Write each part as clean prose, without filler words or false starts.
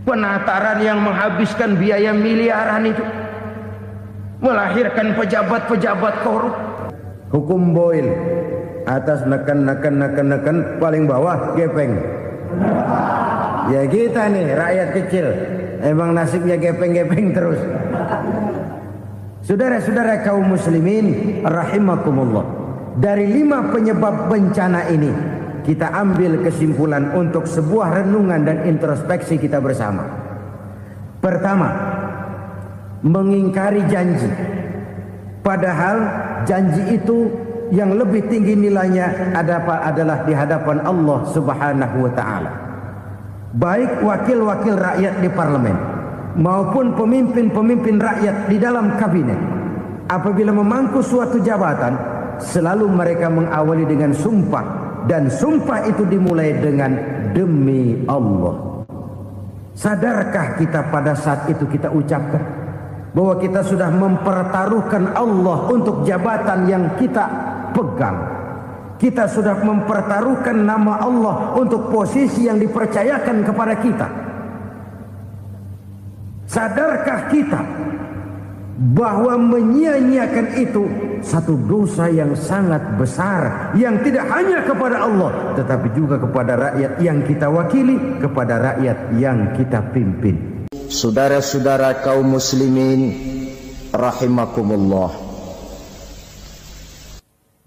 penataran yang menghabiskan biaya miliaran itu, melahirkan pejabat-pejabat korup. Hukum Boyle, atas neken paling bawah gepeng. Ya kita nih rakyat kecil, emang nasibnya gepeng-gepeng terus. Saudara-saudara kaum muslimin rahimakumullah, dari 5 penyebab bencana ini kita ambil kesimpulan untuk sebuah renungan dan introspeksi kita bersama. Pertama, mengingkari janji, padahal janji itu yang lebih tinggi nilainya adalah di hadapan Allah Subhanahu wa taala. Baik wakil-wakil rakyat di parlemen maupun pemimpin-pemimpin rakyat di dalam kabinet, apabila memangku suatu jabatan, selalu mereka mengawali dengan sumpah, dan sumpah itu dimulai dengan demi Allah. Sadarkah kita pada saat itu kita ucapkan bahwa kita sudah mempertaruhkan Allah untuk jabatan yang kita pegang? Kita sudah mempertaruhkan nama Allah untuk posisi yang dipercayakan kepada kita. Sadarkah kita bahwa menyia-nyiakan itu satu dosa yang sangat besar, yang tidak hanya kepada Allah tetapi juga kepada rakyat yang kita wakili, kepada rakyat yang kita pimpin. Saudara-saudara kaum muslimin rahimakumullah,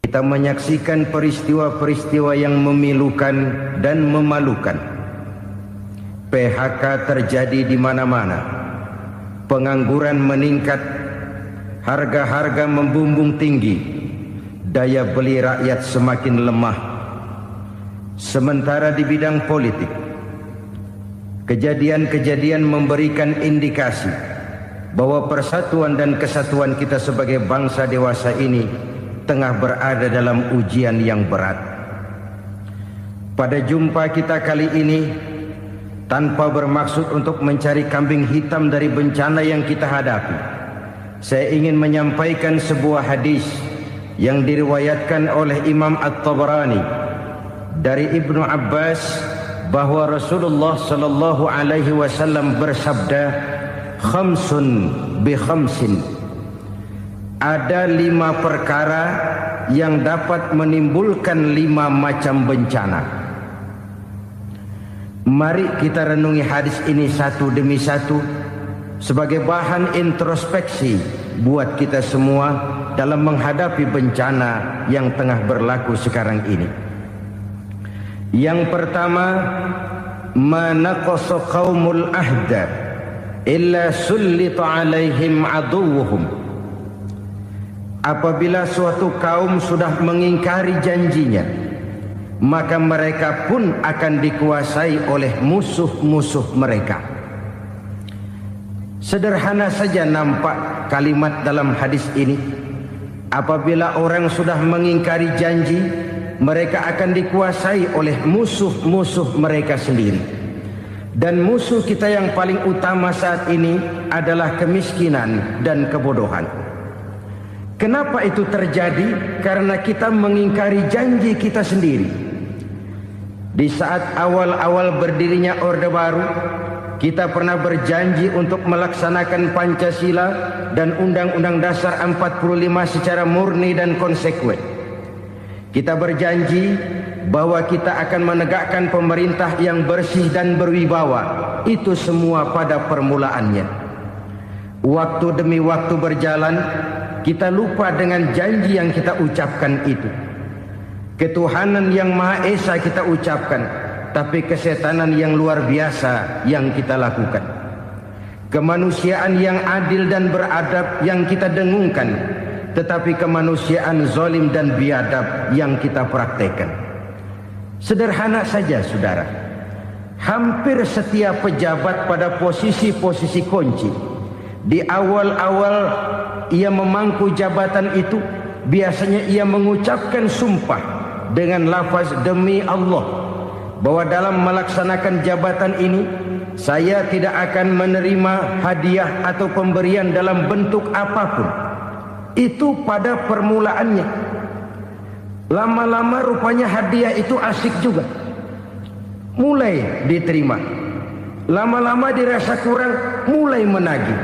kita menyaksikan peristiwa-peristiwa yang memilukan dan memalukan. PHK terjadi di mana-mana, pengangguran meningkat, harga-harga membumbung tinggi, daya beli rakyat semakin lemah. Sementara di bidang politik, kejadian-kejadian memberikan indikasi bahwa persatuan dan kesatuan kita sebagai bangsa dewasa ini tengah berada dalam ujian yang berat. Pada jumpa kita kali ini, tanpa bermaksud untuk mencari kambing hitam dari bencana yang kita hadapi, saya ingin menyampaikan sebuah hadis yang diriwayatkan oleh Imam At-Tabarani dari Ibnu Abbas, bahwa Rasulullah sallallahu alaihi wasallam bersabda, khamsun bi khamsin, ada 5 perkara yang dapat menimbulkan 5 macam bencana. Mari kita renungi hadis ini satu demi satu sebagai bahan introspeksi buat kita semua dalam menghadapi bencana yang tengah berlaku sekarang ini. Yang pertama, manaqasa qaumul ahda illa sullita alaihim aduwwuhum. Apabila suatu kaum sudah mengingkari janjinya, maka mereka pun akan dikuasai oleh musuh-musuh mereka. Sederhana saja nampak kalimat dalam hadis ini. Apabila orang sudah mengingkari janji, mereka akan dikuasai oleh musuh-musuh mereka sendiri. Dan musuh kita yang paling utama saat ini adalah kemiskinan dan kebodohan. Kenapa itu terjadi? Karena kita mengingkari janji kita sendiri. Di saat awal-awal berdirinya Orde Baru, kita pernah berjanji untuk melaksanakan Pancasila dan Undang-Undang Dasar 45 secara murni dan konsekuen. Kita berjanji bahwa kita akan menegakkan pemerintah yang bersih dan berwibawa. Itu semua pada permulaannya. Waktu demi waktu berjalan, kita lupa dengan janji yang kita ucapkan itu. Ketuhanan yang Maha Esa kita ucapkan, tapi kesetanan yang luar biasa yang kita lakukan. Kemanusiaan yang adil dan beradab yang kita dengungkan, tetapi kemanusiaan zalim dan biadab yang kita praktekkan. Sederhana saja saudara, hampir setiap pejabat pada posisi-posisi kunci, di awal-awal ia memangku jabatan itu, biasanya ia mengucapkan sumpah dengan lafaz demi Allah, bahwa dalam melaksanakan jabatan ini saya tidak akan menerima hadiah atau pemberian dalam bentuk apapun. Itu pada permulaannya. Lama-lama rupanya hadiah itu asik juga, mulai diterima. Lama-lama dirasa kurang, mulai menagih.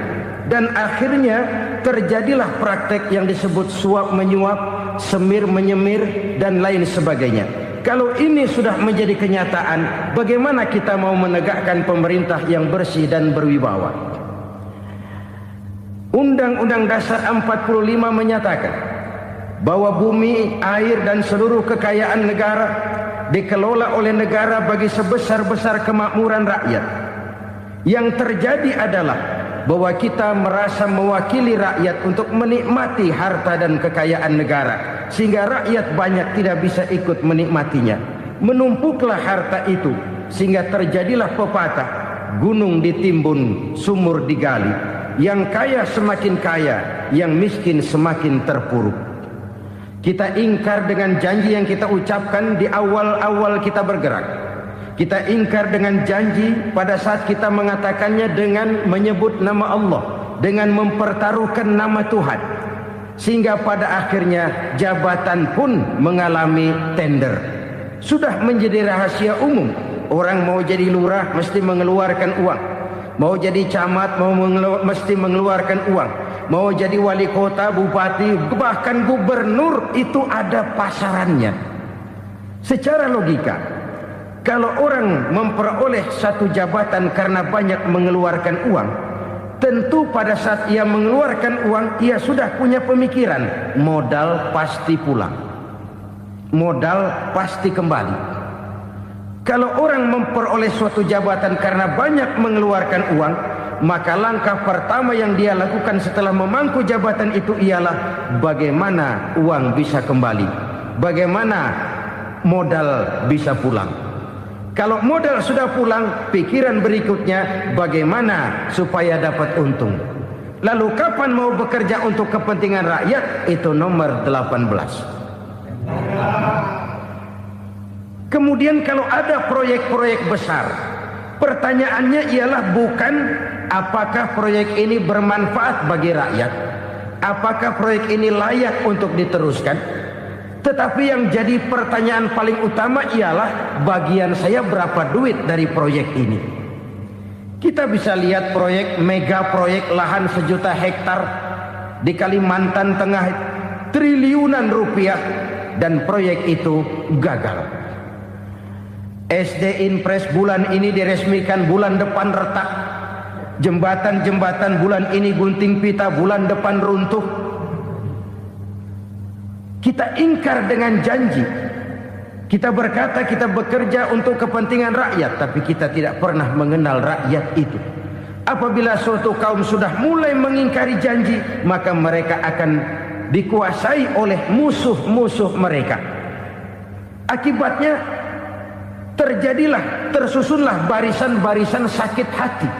Dan akhirnya terjadilah praktek yang disebut suap menyuap, semir menyemir, dan lain sebagainya. Kalau ini sudah menjadi kenyataan, bagaimana kita mau menegakkan pemerintah yang bersih dan berwibawa? Undang-Undang Dasar 45 menyatakan bahwa bumi, air, dan seluruh kekayaan negara dikelola oleh negara bagi sebesar-besar kemakmuran rakyat. Yang terjadi adalah bahwa kita merasa mewakili rakyat untuk menikmati harta dan kekayaan negara, sehingga rakyat banyak tidak bisa ikut menikmatinya. Menumpuklah harta itu sehingga terjadilah pepatah, gunung ditimbun, sumur digali. Yang kaya semakin kaya, yang miskin semakin terpuruk. Kita ingkar dengan janji yang kita ucapkan di awal-awal kita bergerak. Kita ingkar dengan janji pada saat kita mengatakannya dengan menyebut nama Allah, dengan mempertaruhkan nama Tuhan. Sehingga pada akhirnya jabatan pun mengalami tender. Sudah menjadi rahasia umum. Orang mau jadi lurah mesti mengeluarkan uang. Mau jadi camat mesti mengeluarkan uang. Mau jadi wali kota, bupati, bahkan gubernur, itu ada pasarannya. Secara logika, kalau orang memperoleh satu jabatan karena banyak mengeluarkan uang, tentu pada saat ia mengeluarkan uang, ia sudah punya pemikiran, modal pasti pulang, modal pasti kembali. Kalau orang memperoleh suatu jabatan karena banyak mengeluarkan uang, maka langkah pertama yang dia lakukan setelah memangku jabatan itu ialah bagaimana uang bisa kembali, bagaimana modal bisa pulang. Kalau modal sudah pulang, pikiran berikutnya bagaimana supaya dapat untung. Lalu kapan mau bekerja untuk kepentingan rakyat? Itu nomor 18. Kemudian kalau ada proyek-proyek besar, pertanyaannya ialah bukan apakah proyek ini bermanfaat bagi rakyat, apakah proyek ini layak untuk diteruskan, tetapi yang jadi pertanyaan paling utama ialah bagian saya berapa duit dari proyek ini. Kita bisa lihat proyek, mega proyek lahan 1 juta hektar di Kalimantan Tengah, triliunan rupiah, dan proyek itu gagal. SD Impres bulan ini diresmikan, bulan depan retak. Jembatan-jembatan bulan ini gunting pita, bulan depan runtuh. Kita ingkar dengan janji. Kita berkata kita bekerja untuk kepentingan rakyat, tapi kita tidak pernah mengenal rakyat itu. Apabila suatu kaum sudah mulai mengingkari janji, maka mereka akan dikuasai oleh musuh-musuh mereka. Akibatnya tersusunlah barisan-barisan sakit hati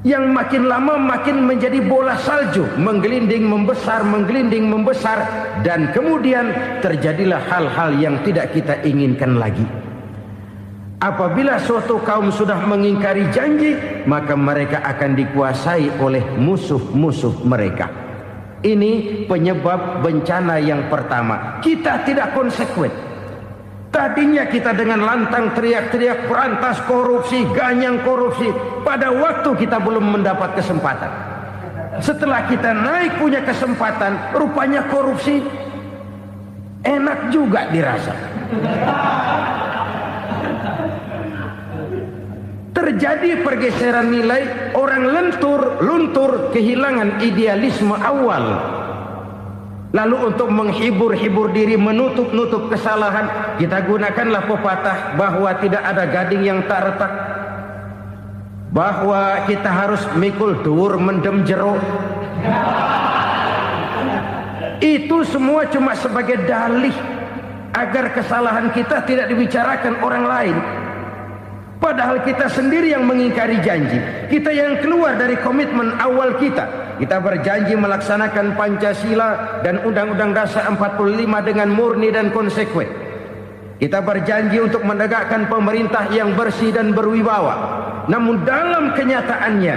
yang makin lama makin menjadi bola salju, menggelinding membesar, dan kemudian terjadilah hal-hal yang tidak kita inginkan lagi. Apabila suatu kaum sudah mengingkari janji, maka mereka akan dikuasai oleh musuh-musuh mereka. Ini penyebab bencana yang pertama. Kita tidak konsekuen. Tadinya kita dengan lantang teriak-teriak berantas korupsi, ganyang korupsi. Pada waktu kita belum mendapat kesempatan. Setelah kita naik punya kesempatan, rupanya korupsi enak juga dirasa. Terjadi pergeseran nilai, orang luntur, kehilangan idealisme awal. Lalu untuk menghibur diri, menutup kesalahan, kita gunakanlah pepatah bahwa tidak ada gading yang tak retak, bahwa kita harus mikul dur mendem jero. Itu semua cuma sebagai dalih agar kesalahan kita tidak dibicarakan orang lain. Padahal kita sendiri yang mengingkari janji. Kita yang keluar dari komitmen awal kita. Kita berjanji melaksanakan Pancasila dan Undang-Undang Dasar 45 dengan murni dan konsekuen. Kita berjanji untuk menegakkan pemerintah yang bersih dan berwibawa. Namun dalam kenyataannya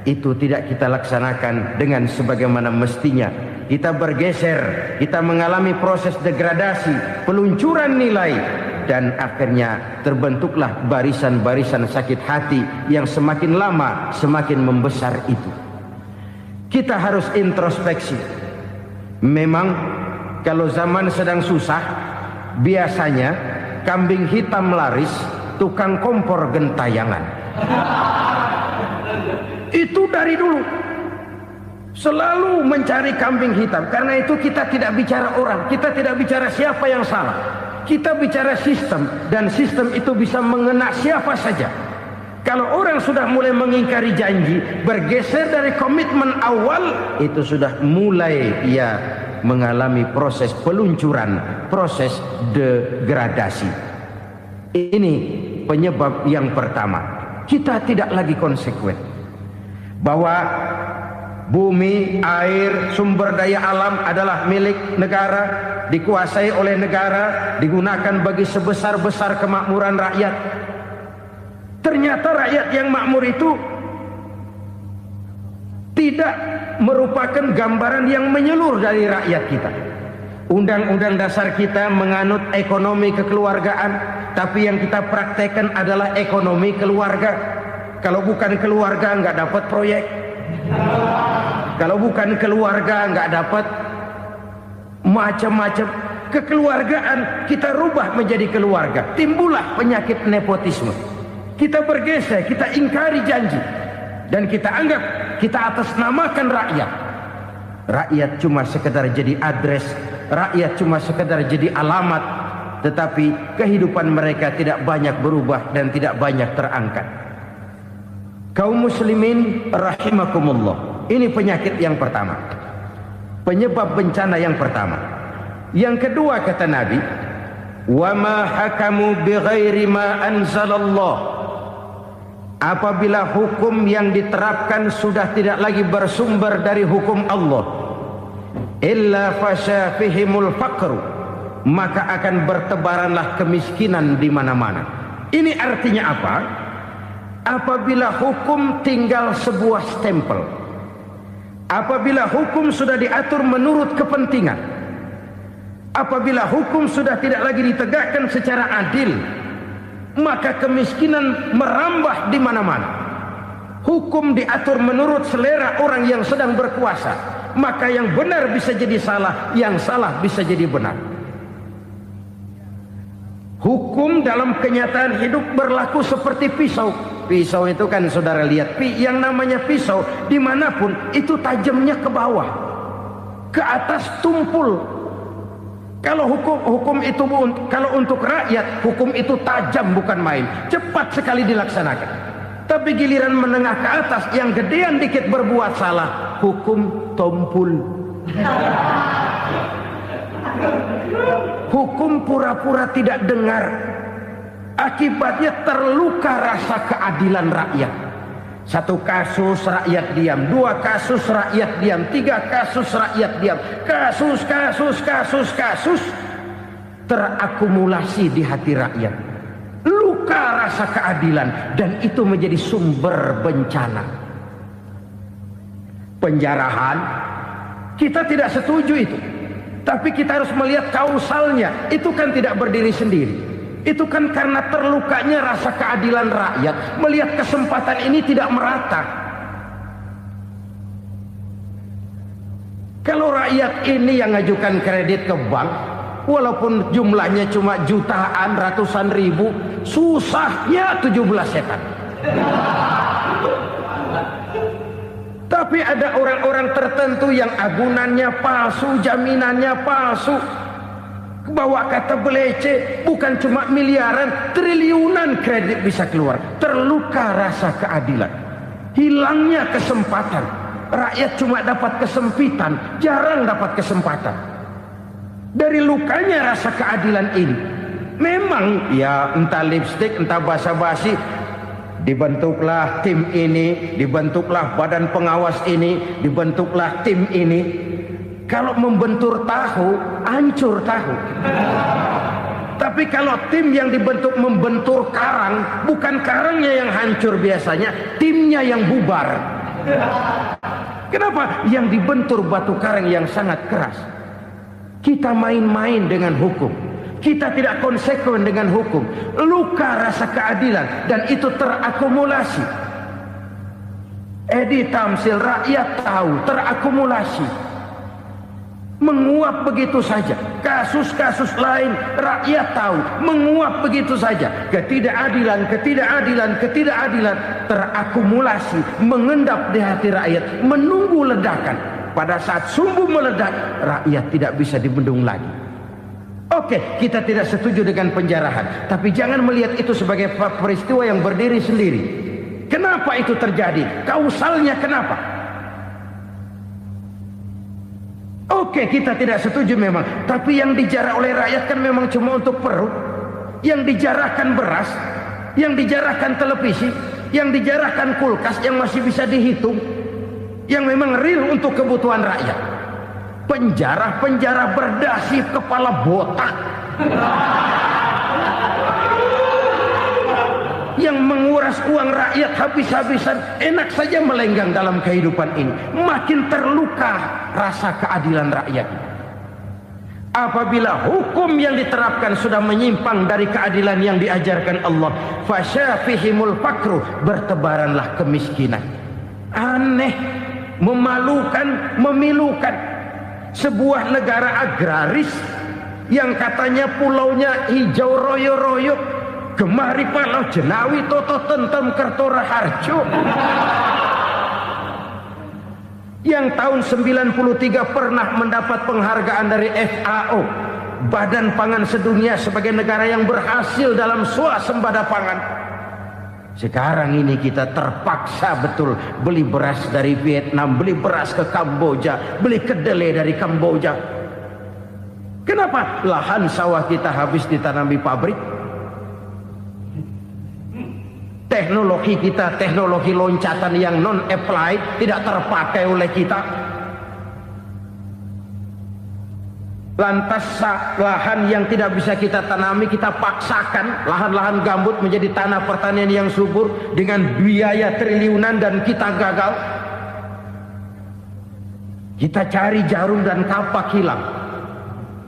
itu tidak kita laksanakan dengan sebagaimana mestinya. Kita bergeser, kita mengalami proses degradasi, peluncuran nilai, dan akhirnya terbentuklah barisan-barisan sakit hati yang semakin lama semakin membesar itu. Kita harus introspeksi. Memang kalau zaman sedang susah, biasanya kambing hitam laris, tukang kompor gentayangan. Itu dari dulu selalu mencari kambing hitam. Karena itu kita tidak bicara orang, kita tidak bicara siapa yang salah, kita bicara sistem, dan sistem itu bisa mengena siapa saja. Kalau orang sudah mulai mengingkari janji, bergeser dari komitmen awal, itu sudah mulai ia mengalami proses peluncuran, proses degradasi. Ini penyebab yang pertama. Kita tidak lagi konsekuen bahwa bumi, air, sumber daya alam adalah milik negara, dikuasai oleh negara, digunakan bagi sebesar-besar kemakmuran rakyat. Ternyata rakyat yang makmur itu tidak merupakan gambaran yang menyeluruh dari rakyat kita. Undang-undang dasar kita menganut ekonomi kekeluargaan, tapi yang kita praktekkan adalah ekonomi keluarga. Kalau bukan keluarga nggak dapat proyek. Kalau bukan keluarga nggak dapat macam-macam. Kekeluargaan kita rubah menjadi keluarga. Timbullah penyakit nepotisme. Kita bergeser, kita ingkari janji, dan kita anggap kita atasnamakan rakyat. Rakyat cuma sekedar jadi address, rakyat cuma sekedar jadi alamat, tetapi kehidupan mereka tidak banyak berubah dan tidak banyak terangkat. Kaum muslimin rahimakumullah, ini penyakit yang pertama, penyebab bencana yang pertama. Yang kedua kata Nabi, wa ma hakamu bighairi ma anzalallah. Apabila hukum yang diterapkan sudah tidak lagi bersumber dari hukum Allah, illa fasha fihimul faqru, maka akan bertebaranlah kemiskinan di mana-mana. Ini artinya apa? Apabila hukum tinggal sebuah stempel, apabila hukum sudah diatur menurut kepentingan, apabila hukum sudah tidak lagi ditegakkan secara adil, maka kemiskinan merambah di mana-mana. Hukum diatur menurut selera orang yang sedang berkuasa, maka yang benar bisa jadi salah, yang salah bisa jadi benar. Hukum dalam kenyataan hidup berlaku seperti pisau. Pisau itu kan saudara lihat, yang namanya pisau dimanapun itu tajamnya ke bawah, ke atas tumpul. Kalau hukum itu, kalau untuk rakyat, hukum itu tajam bukan main, cepat sekali dilaksanakan. Tapi giliran menengah ke atas, yang gedean dikit berbuat salah, hukum tumpul. Hukum pura-pura tidak dengar. Akibatnya terluka rasa keadilan rakyat. Satu kasus rakyat diam, dua kasus rakyat diam, tiga kasus rakyat diam. Kasus terakumulasi di hati rakyat. Luka rasa keadilan, dan itu menjadi sumber bencana. Penjarahan, kita tidak setuju itu. Tapi kita harus melihat kausalnya. Itu kan tidak berdiri sendiri. Itu kan karena terlukanya rasa keadilan rakyat. Melihat kesempatan ini tidak merata. Kalau rakyat ini yang ngajukan kredit ke bank, walaupun jumlahnya cuma jutaan, ratusan ribu, susahnya 17 setan. Tapi ada orang-orang tertentu yang agunannya palsu, jaminannya palsu, bawa kata belece, bukan cuma miliaran, triliunan kredit bisa keluar. Terluka rasa keadilan, hilangnya kesempatan. Rakyat cuma dapat kesempitan, jarang dapat kesempatan. Dari lukanya rasa keadilan ini, memang ya entah lipstik, entah basa-basi, dibentuklah tim ini, dibentuklah badan pengawas ini, dibentuklah tim ini. Kalau membentur tahu, hancur tahu. Tapi kalau tim yang dibentuk membentur karang, bukan karangnya yang hancur biasanya, timnya yang bubar. Kenapa? Yang dibentur batu karang yang sangat keras. Kita main-main dengan hukum. Kita tidak konsekuen dengan hukum. Luka rasa keadilan dan itu terakumulasi. Edi Tamsil, rakyat tahu, terakumulasi. Menguap begitu saja. Kasus-kasus lain rakyat tahu, menguap begitu saja. Ketidakadilan terakumulasi, mengendap di hati rakyat, menunggu ledakan. Pada saat sumbu meledak, rakyat tidak bisa dibendung lagi. Oke, kita tidak setuju dengan penjarahan, tapi jangan melihat itu sebagai peristiwa yang berdiri sendiri. Kenapa itu terjadi? Kausalnya kenapa? Oke, kita tidak setuju memang, tapi yang dijarah oleh rakyat kan memang cuma untuk perut. Yang dijarahkan beras, yang dijarahkan televisi, yang dijarahkan kulkas yang masih bisa dihitung, yang memang real untuk kebutuhan rakyat. Penjara berdasi kepala botak yang menguras uang rakyat habis-habisan, enak saja melenggang dalam kehidupan ini. Makin terluka rasa keadilan rakyat. Apabila hukum yang diterapkan sudah menyimpang dari keadilan yang diajarkan Allah, fasyafihimul fakru, bertebaranlah kemiskinan. Aneh, memalukan, memilukan. Sebuah negara agraris yang katanya pulaunya hijau royo-royo, gemari palau jenawi toto tentem kertora harjo, yang tahun 93 pernah mendapat penghargaan dari FAO, Badan Pangan Sedunia, sebagai negara yang berhasil dalam swasembada pangan. Sekarang ini kita terpaksa betul beli beras dari Vietnam, beli beras ke Kamboja, beli kedelai dari Kamboja. Kenapa? Lahan sawah kita habis ditanami pabrik. Teknologi kita, teknologi loncatan yang non-applied, tidak terpakai oleh kita. Lantas lahan yang tidak bisa kita tanami, kita paksakan lahan-lahan gambut menjadi tanah pertanian yang subur dengan biaya triliunan, dan kita gagal. Kita cari jarum dan kapak hilang.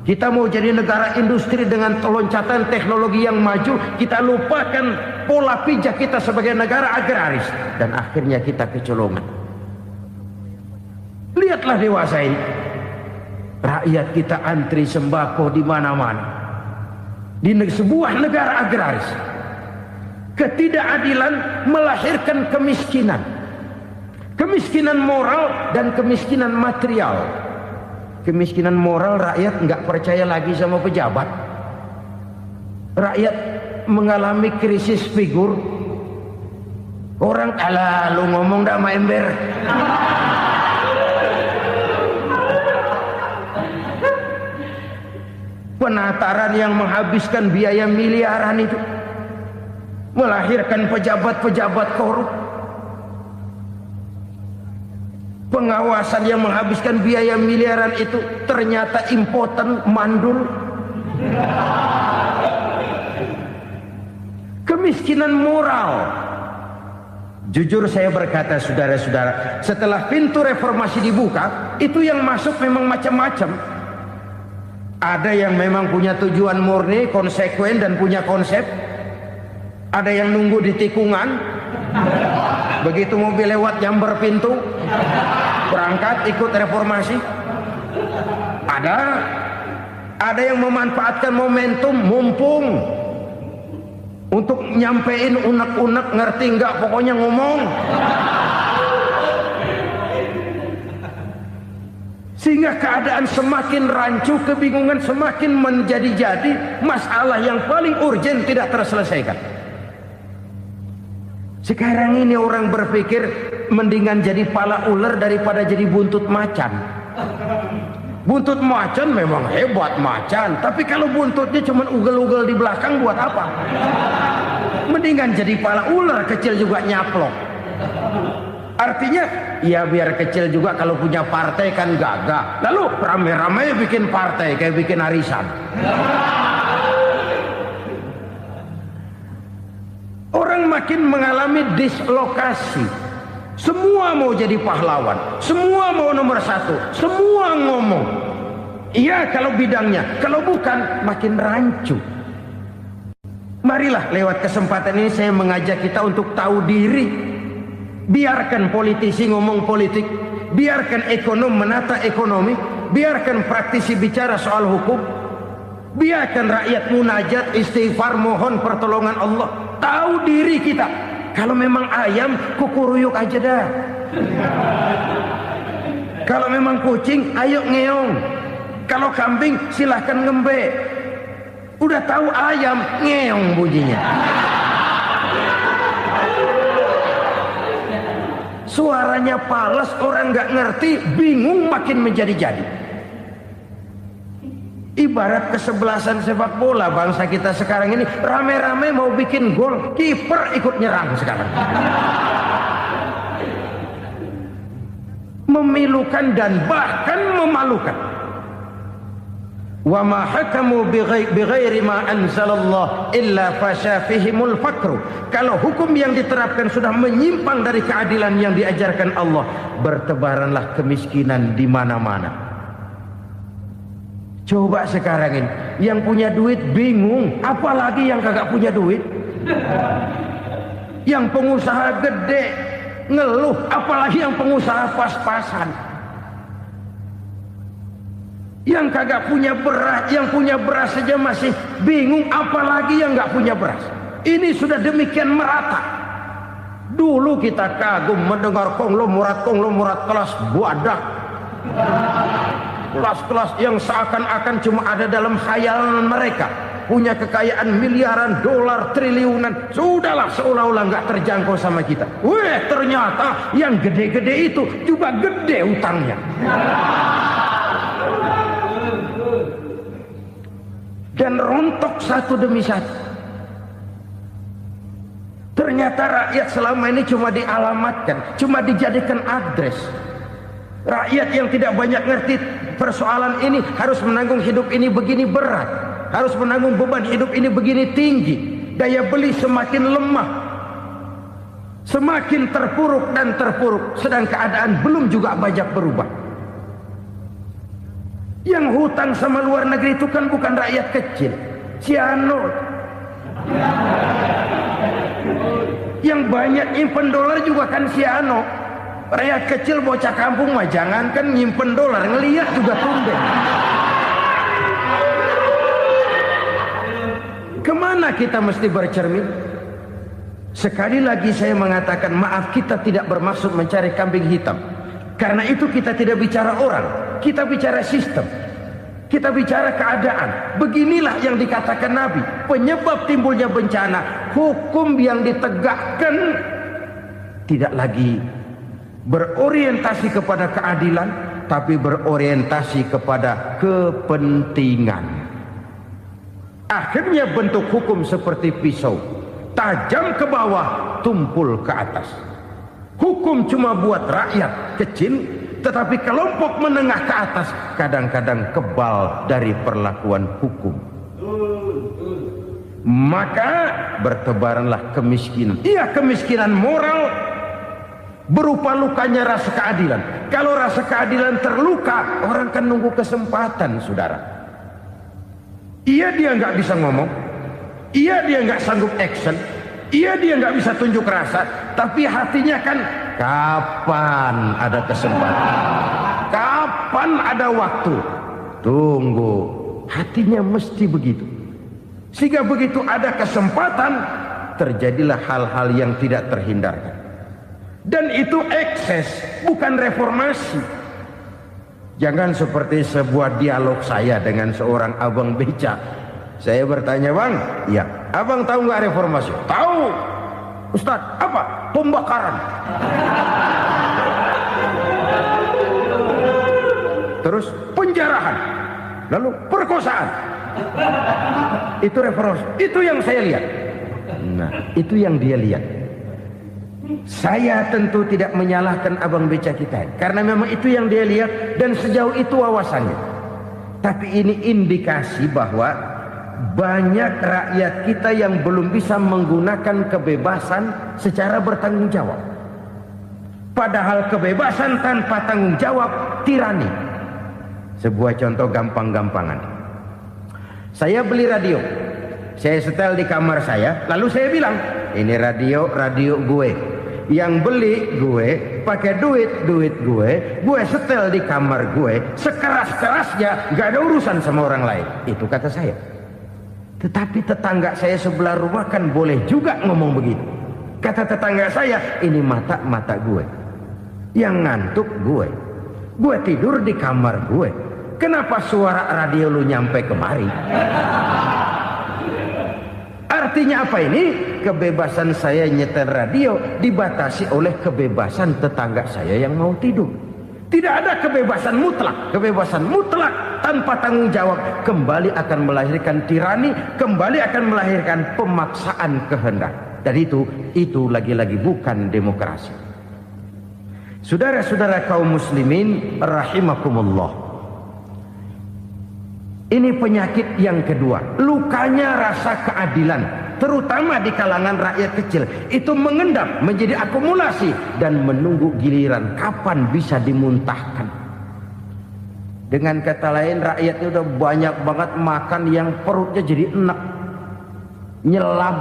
Kita mau jadi negara industri dengan loncatan teknologi yang maju, kita lupakan pola pijak kita sebagai negara agraris, dan akhirnya kita kecolongan. Lihatlah dewasa ini. Rakyat kita antri sembako di mana-mana. Di sebuah negara agraris. Ketidakadilan melahirkan kemiskinan. Kemiskinan moral dan kemiskinan material. Kemiskinan moral, rakyat nggak percaya lagi sama pejabat. Rakyat mengalami krisis figur. Orang alah lu ngomong dah sama ember. Penataran yang menghabiskan biaya miliaran itu melahirkan pejabat-pejabat korup. Pengawasan yang menghabiskan biaya miliaran itu ternyata impoten, mandul. Kemiskinan moral. Jujur saya berkata, saudara-saudara, setelah pintu reformasi dibuka, itu yang masuk memang macam-macam. Ada yang memang punya tujuan murni, konsekuen dan punya konsep. Ada yang nunggu di tikungan. Begitu mobil lewat nyamber pintu, berangkat ikut reformasi. Ada yang memanfaatkan momentum, mumpung untuk nyampein unek-unek, ngerti nggak, pokoknya ngomong. Sehingga keadaan semakin rancu, kebingungan semakin menjadi-jadi, masalah yang paling urgen tidak terselesaikan. Sekarang ini orang berpikir mendingan jadi pala ular daripada jadi buntut macan. Buntut macan memang hebat macan, tapi kalau buntutnya cuma ugel-ugel di belakang buat apa? Mendingan jadi pala ular, kecil juga nyaplok. Artinya ya biar kecil juga kalau punya partai kan gagah. Lalu rame-rame bikin partai kayak bikin arisan. Orang makin mengalami dislokasi. Semua mau jadi pahlawan, semua mau nomor satu, semua ngomong. Iya kalau bidangnya, kalau bukan makin rancu. Marilah lewat kesempatan ini saya mengajak kita untuk tahu diri. Biarkan politisi ngomong politik, biarkan ekonom menata ekonomi, biarkan praktisi bicara soal hukum, biarkan rakyat munajat, istighfar, mohon pertolongan Allah. Tahu diri kita. Kalau memang ayam, kukuruyuk aja dah. Kalau memang kucing, ayo ngeong. Kalau kambing, silahkan ngembe. Udah tahu ayam, ngeong bunyinya. Suaranya palas, orang nggak ngerti, bingung, makin menjadi-jadi. Ibarat kesebelasan sepak bola bangsa kita sekarang ini, rame-rame mau bikin gol, kiper ikut nyerang sekarang. Memilukan dan bahkan memalukan. Wa ma hakamu bighairi ma anzalallah illa fasyafihimul fakru. Kalau hukum yang diterapkan sudah menyimpang dari keadilan yang diajarkan Allah, bertebaranlah kemiskinan di mana-mana. Coba sekarang ini, yang punya duit bingung, apalagi yang kagak punya duit. Yang pengusaha gede ngeluh, apalagi yang pengusaha pas-pasan. Yang kagak punya beras, yang punya beras saja masih bingung, apalagi yang nggak punya beras. Ini sudah demikian merata. Dulu kita kagum mendengar konglomerat kelas buadah, kelas-kelas yang seakan-akan cuma ada dalam khayalan mereka, punya kekayaan miliaran dolar, triliunan. Sudahlah, seolah-olah nggak terjangkau sama kita. Weh, ternyata yang gede-gede itu juga gede utangnya. Dan rontok satu demi satu. Ternyata rakyat selama ini cuma dialamatkan, cuma dijadikan address. Rakyat yang tidak banyak ngerti persoalan ini harus menanggung hidup ini begini berat, harus menanggung beban hidup ini begini tinggi. Daya beli semakin lemah, semakin terpuruk dan terpuruk, sedang keadaan belum juga banyak berubah. Yang hutang sama luar negeri itu kan bukan rakyat kecil, Ciano. Yang banyak nyimpen dolar juga kan Ciano. Rakyat kecil bocah kampung mah jangankan nyimpen dolar, ngelihat juga tumben. Kemana kita mesti bercermin? Sekali lagi saya mengatakan maaf, kita tidak bermaksud mencari kambing hitam. Karena itu kita tidak bicara orang, kita bicara sistem, kita bicara keadaan. Beginilah yang dikatakan Nabi, penyebab timbulnya bencana, hukum yang ditegakkan tidak lagi berorientasi kepada keadilan, tapi berorientasi kepada kepentingan. Akhirnya bentuk hukum seperti pisau, tajam ke bawah, tumpul ke atas. Hukum cuma buat rakyat kecil, tetapi kelompok menengah ke atas kadang-kadang kebal dari perlakuan hukum. Maka bertebaranlah kemiskinan. Iya, kemiskinan moral berupa lukanya rasa keadilan. Kalau rasa keadilan terluka, orang kan nunggu kesempatan, saudara. Iya, dia nggak bisa ngomong. Iya, dia nggak sanggup action. Iya, dia nggak bisa tunjuk rasa, tapi hatinya kan, kapan ada kesempatan, kapan ada waktu, tunggu. Hatinya mesti begitu. Sehingga begitu ada kesempatan, terjadilah hal-hal yang tidak terhindarkan. Dan itu ekses, bukan reformasi. Jangan seperti sebuah dialog saya dengan seorang abang beca. Saya bertanya, bang, ya, abang tahu nggak reformasi? Tahu. Ustadz, apa? Pembakaran. Terus penjarahan. Lalu perkosaan. Itu reformasi. Itu yang saya lihat. Nah, itu yang dia lihat. Saya tentu tidak menyalahkan abang beca kita, karena memang itu yang dia lihat dan sejauh itu wawasannya. Tapi ini indikasi bahwa banyak rakyat kita yang belum bisa menggunakan kebebasan secara bertanggung jawab. Padahal kebebasan tanpa tanggung jawab tirani. Sebuah contoh gampang-gampangan. Saya beli radio, saya setel di kamar saya, lalu saya bilang, ini radio gue. Yang beli gue, pakai duit gue setel di kamar gue, sekeras-kerasnya, gak ada urusan sama orang lain. Itu kata saya. Tetapi tetangga saya sebelah rumah kan boleh juga ngomong begitu. Kata tetangga saya, ini mata gue, yang ngantuk gue tidur di kamar gue. Kenapa suara radio lu nyampe kemari? Artinya apa ini? Kebebasan saya nyetel radio dibatasi oleh kebebasan tetangga saya yang mau tidur. Tidak ada kebebasan mutlak. Kebebasan mutlak tanpa tanggung jawab kembali akan melahirkan tirani, kembali akan melahirkan pemaksaan kehendak. Dan itu lagi-lagi bukan demokrasi. Saudara-saudara kaum muslimin rahimakumullah. Ini penyakit yang kedua, lukanya rasa keadilan, terutama di kalangan rakyat kecil. Itu mengendap menjadi akumulasi dan menunggu giliran kapan bisa dimuntahkan. Dengan kata lain, rakyatnya udah banyak banget makan yang perutnya jadi enak, nyelam.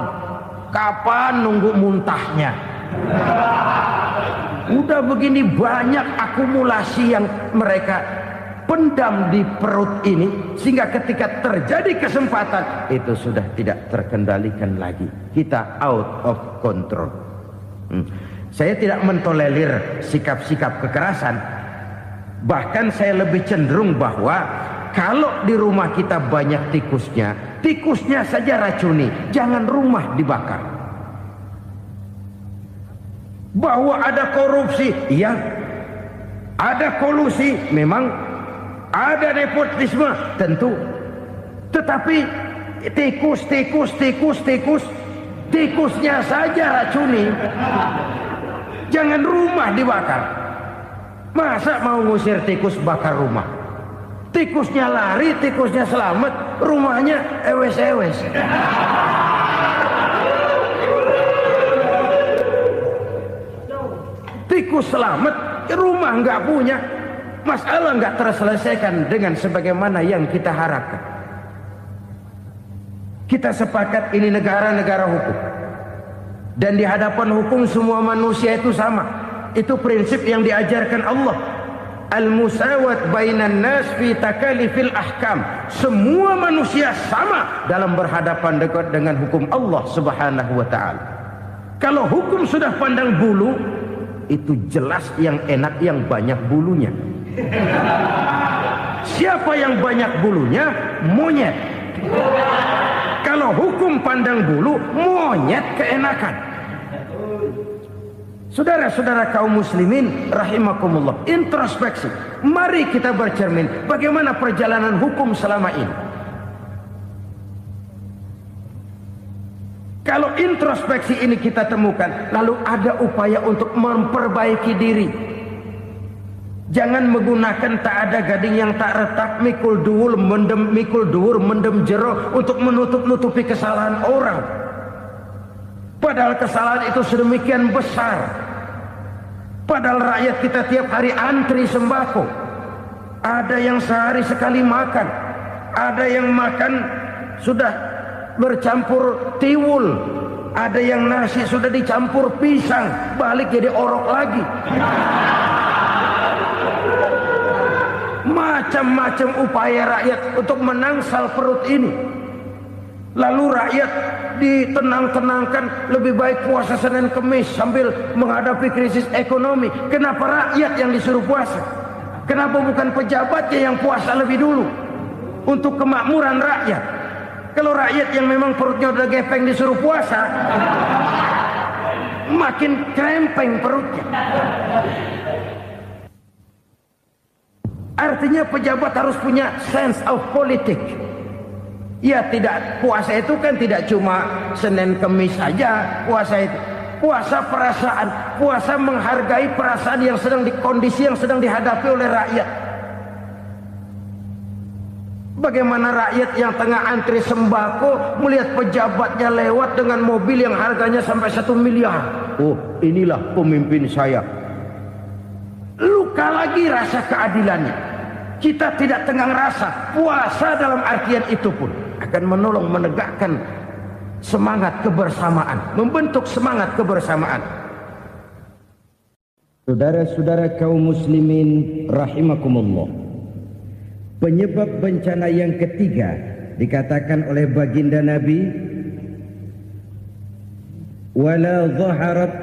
Kapan nunggu muntahnya? Udah begini banyak akumulasi yang mereka pendam di perut ini, sehingga ketika terjadi kesempatan itu sudah tidak terkendalikan lagi. Kita out of control. Saya tidak mentolerir sikap-sikap kekerasan. Bahkan saya lebih cenderung bahwa kalau di rumah kita banyak tikusnya saja racuni, jangan rumah dibakar. Bahwa ada korupsi, iya. Ada kolusi, memang. Ada nepotisme, tentu. Tetapi tikusnya saja racuni. Jangan rumah dibakar. Masa mau ngusir tikus bakar rumah? Tikusnya lari, tikusnya selamat, rumahnya ewes-ewes. Tikus selamat, rumah nggak punya. Masalah nggak terselesaikan dengan sebagaimana yang kita harapkan. Kita sepakat ini negara hukum, dan di hadapan hukum semua manusia itu sama. Itu prinsip yang diajarkan Allah. Al-musawat bainan nas fi takalifil ahkam. Semua manusia sama dalam berhadapan dekat dengan hukum Allah Subhanahu wa taala. Kalau hukum sudah pandang bulu, itu jelas yang enak yang banyak bulunya. Siapa yang banyak bulunya? Monyet. Kalau hukum pandang bulu, monyet keenakan. Saudara-saudara kaum muslimin rahimakumullah, introspeksi. Mari kita bercermin bagaimana perjalanan hukum selama ini. Kalau introspeksi ini kita temukan, lalu ada upaya untuk memperbaiki diri. Jangan menggunakan tak ada gading yang tak retak, mikul duwur mendem jero untuk menutup-nutupi kesalahan orang. Padahal kesalahan itu sedemikian besar. Padahal rakyat kita tiap hari antri sembako. Ada yang sehari sekali makan, ada yang makan sudah bercampur tiwul, ada yang nasi sudah dicampur pisang, balik jadi orok lagi. Macam-macam upaya rakyat untuk menangsal perut ini. Lalu rakyat ditenang-tenangkan, lebih baik puasa Senin Kemis sambil menghadapi krisis ekonomi. Kenapa rakyat yang disuruh puasa? Kenapa bukan pejabatnya yang puasa lebih dulu untuk kemakmuran rakyat? Kalau rakyat yang memang perutnya udah gepeng disuruh puasa, makin krempeng perutnya. Artinya pejabat harus punya sense of politik. Ya, tidak, puasa itu kan tidak cuma Senin Kemis saja. Puasa itu puasa perasaan, puasa menghargai perasaan yang sedang kondisi yang sedang dihadapi oleh rakyat. Bagaimana rakyat yang tengah antri sembako melihat pejabatnya lewat dengan mobil yang harganya sampai 1 miliar. Oh, inilah pemimpin saya. Luka lagi rasa keadilannya. Kita tidak tenggang rasa. Puasa dalam artian itu pun akan menolong menegakkan semangat kebersamaan, membentuk semangat kebersamaan. Saudara-saudara kaum muslimin rahimakumullah, penyebab bencana yang ketiga dikatakan oleh baginda Nabi, wala zaharat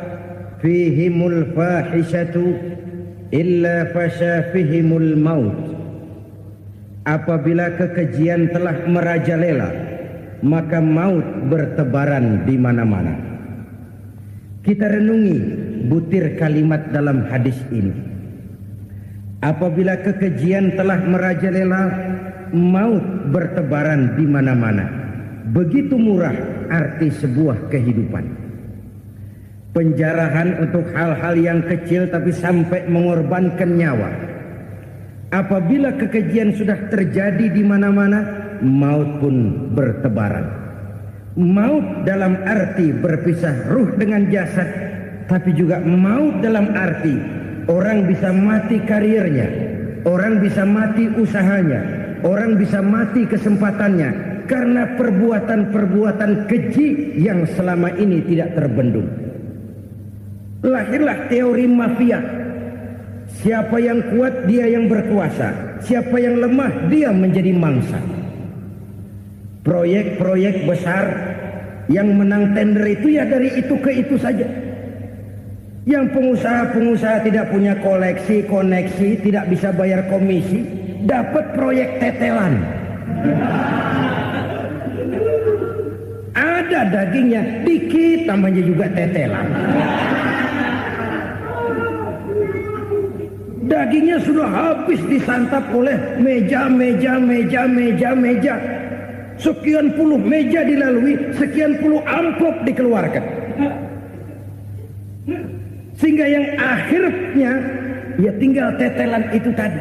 fihimul fahishatu illa fasha fihimul maut. Apabila kekejian telah merajalela, maka maut bertebaran di mana-mana. Kita renungi butir kalimat dalam hadis ini. Apabila kekejian telah merajalela, maut bertebaran di mana-mana. Begitu murah arti sebuah kehidupan. Penjarahan untuk hal-hal yang kecil tapi sampai mengorbankan nyawa. Apabila kekejian sudah terjadi di mana-mana, maut pun bertebaran. Maut dalam arti berpisah ruh dengan jasad, tapi juga maut dalam arti orang bisa mati karirnya, orang bisa mati usahanya, orang bisa mati kesempatannya karena perbuatan-perbuatan keji yang selama ini tidak terbendung. Lahirlah teori mafia. Siapa yang kuat dia yang berkuasa, siapa yang lemah dia menjadi mangsa. Proyek-proyek besar yang menang tender itu ya dari itu ke itu saja. Yang pengusaha-pengusaha tidak punya koleksi, koneksi, tidak bisa bayar komisi, dapat proyek tetelan. Ada dagingnya, dikit namanya juga tetelan. Dagingnya sudah habis disantap oleh meja. Sekian puluh meja dilalui, sekian puluh amplop dikeluarkan. Sehingga yang akhirnya ya tinggal tetelan itu tadi.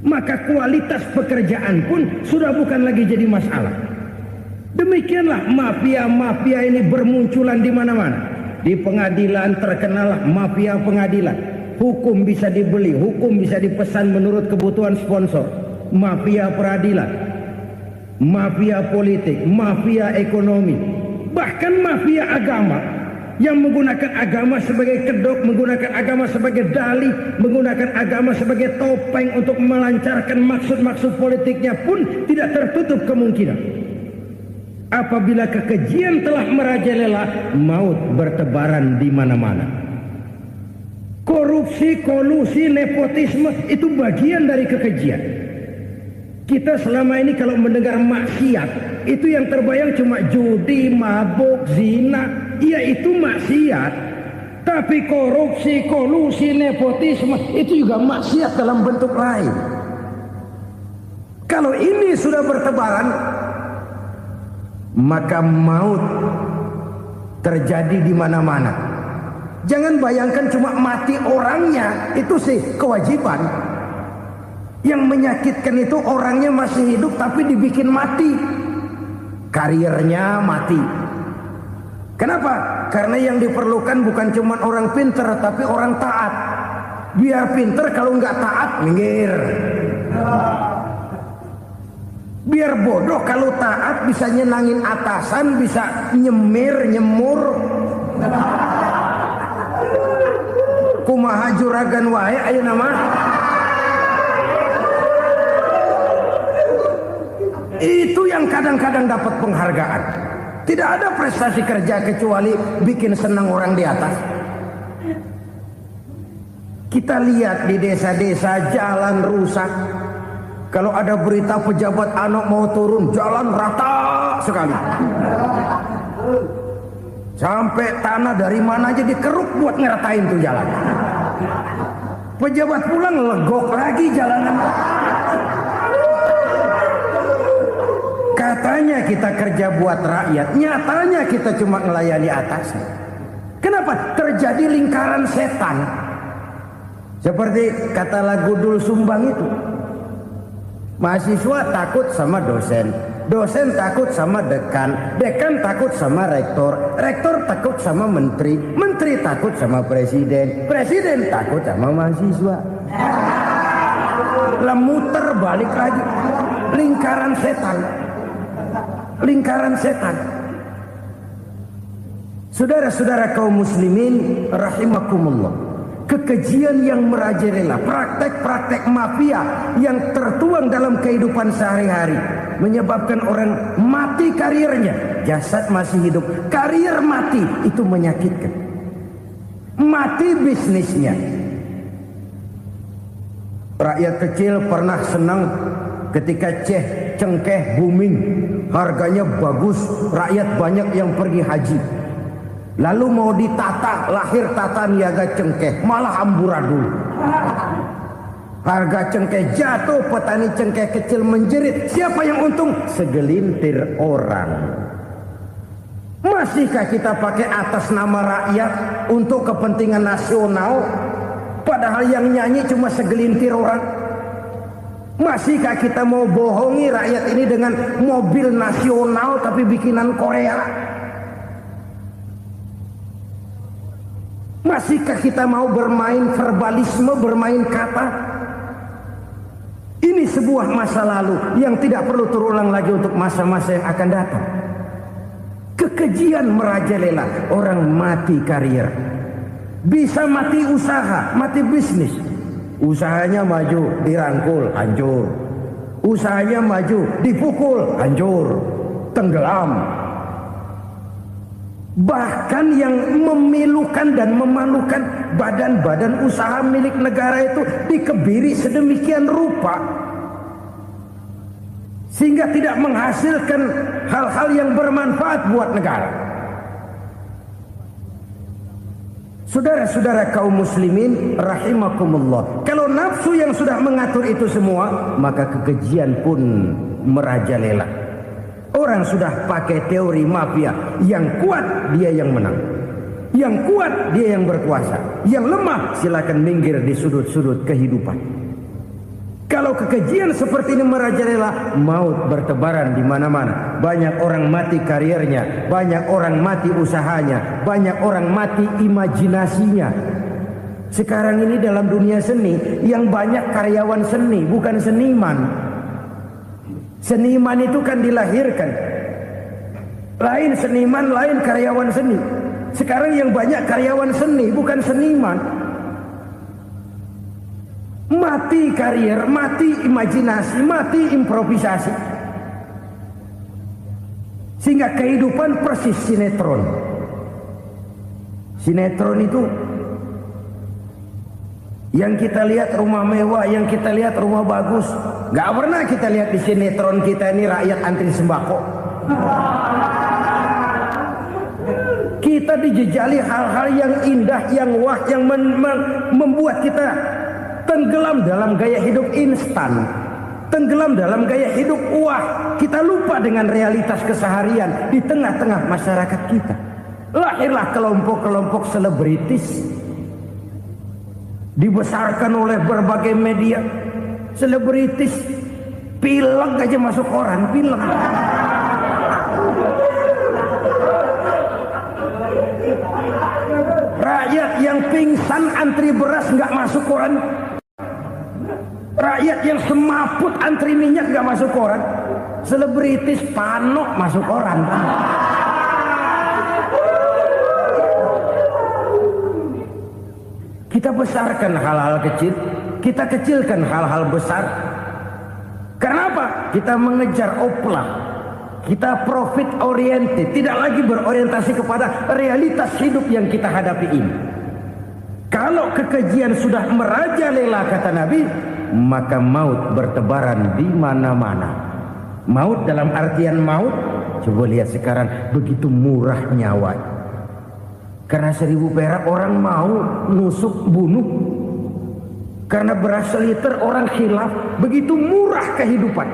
Maka kualitas pekerjaan pun sudah bukan lagi jadi masalah. Demikianlah mafia-mafia ini bermunculan di mana-mana. Di pengadilan terkenal mafia pengadilan. Hukum bisa dibeli, hukum bisa dipesan menurut kebutuhan sponsor. Mafia peradilan, mafia politik, mafia ekonomi, bahkan mafia agama yang menggunakan agama sebagai kedok, menggunakan agama sebagai dalih, menggunakan agama sebagai topeng untuk melancarkan maksud-maksud politiknya pun tidak tertutup kemungkinan. Apabila kekejian telah merajalela, maut bertebaran di mana-mana. Korupsi, kolusi, nepotisme itu bagian dari kekejian. Kita selama ini kalau mendengar maksiat, itu yang terbayang cuma judi, mabuk, zina. Iya itu maksiat. Tapi korupsi, kolusi, nepotisme itu juga maksiat dalam bentuk lain. Kalau ini sudah bertebaran, maka maut terjadi di mana-mana. Jangan bayangkan cuma mati orangnya, itu sih kewajiban. Yang menyakitkan itu orangnya masih hidup tapi dibikin mati. Karirnya mati. Kenapa? Karena yang diperlukan bukan cuma orang pinter tapi orang taat. Biar pinter, kalau nggak taat minggir. Biar bodoh, kalau taat bisa nyenangin atasan, bisa nyemur. Kumaha juragan wae ayeuna mah. Itu yang kadang-kadang dapat penghargaan. Tidak ada prestasi kerja kecuali bikin senang orang di atas. Kita lihat di desa-desa jalan rusak. Kalau ada berita pejabat anak mau turun, jalan rata sekali. Sampai tanah dari mana aja dikeruk buat ngeratain tuh jalan. Pejabat pulang legok lagi jalanan. Katanya kita kerja buat rakyat, nyatanya kita cuma melayani atasnya. Kenapa? Terjadi lingkaran setan. Seperti kata lagu Dul Sumbang itu. Mahasiswa takut sama dosen, dosen takut sama dekan, dekan takut sama rektor, rektor takut sama menteri, menteri takut sama presiden, presiden takut sama mahasiswa. Lah muter balik lagi. Lingkaran setan. Lingkaran setan. Saudara-saudara kaum muslimin rahimakumullah. Kekejian yang merajalela, praktek-praktek mafia yang tertuang dalam kehidupan sehari-hari menyebabkan orang mati karirnya, jasad masih hidup, karir mati, itu menyakitkan. Mati bisnisnya. Rakyat kecil pernah senang ketika cengkeh booming, harganya bagus, rakyat banyak yang pergi haji. Lalu mau ditata, lahir tata niaga cengkeh, malah amburadul. Harga cengkeh jatuh, petani cengkeh kecil menjerit. Siapa yang untung? Segelintir orang. Masihkah kita pakai atas nama rakyat untuk kepentingan nasional? Padahal yang nyanyi cuma segelintir orang. Masihkah kita mau bohongi rakyat ini dengan mobil nasional tapi bikinan Korea? Masihkah kita mau bermain verbalisme, bermain kata? Ini sebuah masa lalu yang tidak perlu terulang lagi untuk masa-masa yang akan datang. Kekejian merajalela, orang mati karir. Bisa mati usaha, mati bisnis. Usahanya maju, dirangkul, hancur. Usahanya maju, dipukul, hancur, tenggelam. Bahkan yang memilukan dan memalukan badan-badan usaha milik negara itu dikebiri sedemikian rupa sehingga tidak menghasilkan hal-hal yang bermanfaat buat negara. Saudara-saudara kaum muslimin rahimakumullah, kalau nafsu yang sudah mengatur itu semua, maka kekejian pun merajalela. Orang sudah pakai teori mafia, yang kuat dia yang menang, yang kuat dia yang berkuasa, yang lemah silakan minggir di sudut-sudut kehidupan. Kalau kekejian seperti ini merajalela, maut bertebaran di mana-mana. Banyak orang mati karirnya, banyak orang mati usahanya, banyak orang mati imajinasinya. Sekarang ini dalam dunia seni yang banyak karyawan seni, bukan seniman. Seniman itu kan dilahirkan. Lain seniman, lain karyawan seni. Sekarang yang banyak karyawan seni, bukan seniman. Mati karir, mati imajinasi, mati improvisasi. Sehingga kehidupan persis sinetron. Sinetron itu yang kita lihat rumah mewah, yang kita lihat rumah bagus. Gak pernah kita lihat di sinetron kita ini rakyat antri sembako. Kita dijejali hal-hal yang indah, yang wah, yang membuat kita tenggelam dalam gaya hidup instan, tenggelam dalam gaya hidup wah. Kita lupa dengan realitas keseharian di tengah-tengah masyarakat kita. Lahirlah kelompok-kelompok selebritis, dibesarkan oleh berbagai media. Selebritis pilek aja masuk koran, pilek. Rakyat yang pingsan antri beras nggak masuk koran. Rakyat yang semaput antri minyak nggak masuk koran. Selebritis panok masuk koran. Kita besarkan hal-hal kecil, kita kecilkan hal-hal besar. Kenapa? Kita mengejar oplah, kita profit oriented, tidak lagi berorientasi kepada realitas hidup yang kita hadapi ini. Kalau kekejian sudah merajalela kata Nabi, maka maut bertebaran di mana-mana. Maut dalam artian maut, coba lihat sekarang begitu murah nyawa. Karena 1000 perak orang mau nusuk bunuh. Karena beras seliter orang khilaf. Begitu murah kehidupan.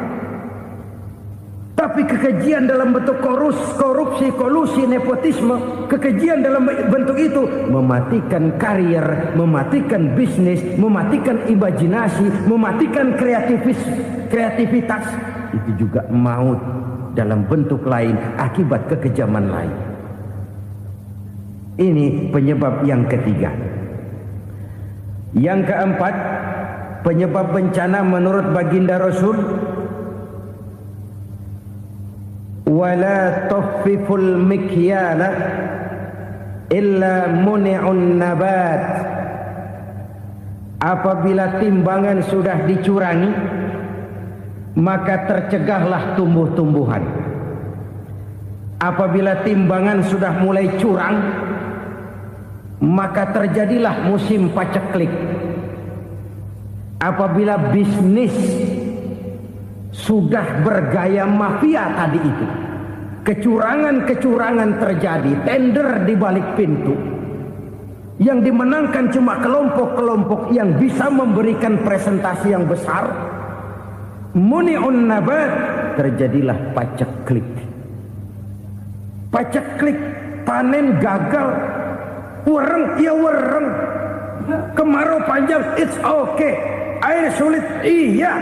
Tapi kekejian dalam bentuk korupsi, kolusi, nepotisme, kekejian dalam bentuk itu mematikan karir, mematikan bisnis, mematikan imajinasi, mematikan kreativitas. Itu juga maut dalam bentuk lain akibat kekejaman lain. Ini penyebab yang ketiga. Yang keempat, penyebab bencana menurut baginda Rasul, wala tuffiful mikyala illa muni'un nabat. Apabila timbangan sudah dicurangi, maka tercegahlah tumbuh-tumbuhan. Apabila timbangan sudah mulai curang, maka terjadilah musim paceklik. Apabila bisnis sudah bergaya mafia tadi itu, kecurangan-kecurangan terjadi, tender di balik pintu, yang dimenangkan cuma kelompok-kelompok yang bisa memberikan presentasi yang besar, muni'un nabat, terjadilah paceklik. Paceklik, panen gagal, wereng ya wereng, kemarau panjang, it's okay, air sulit, iya,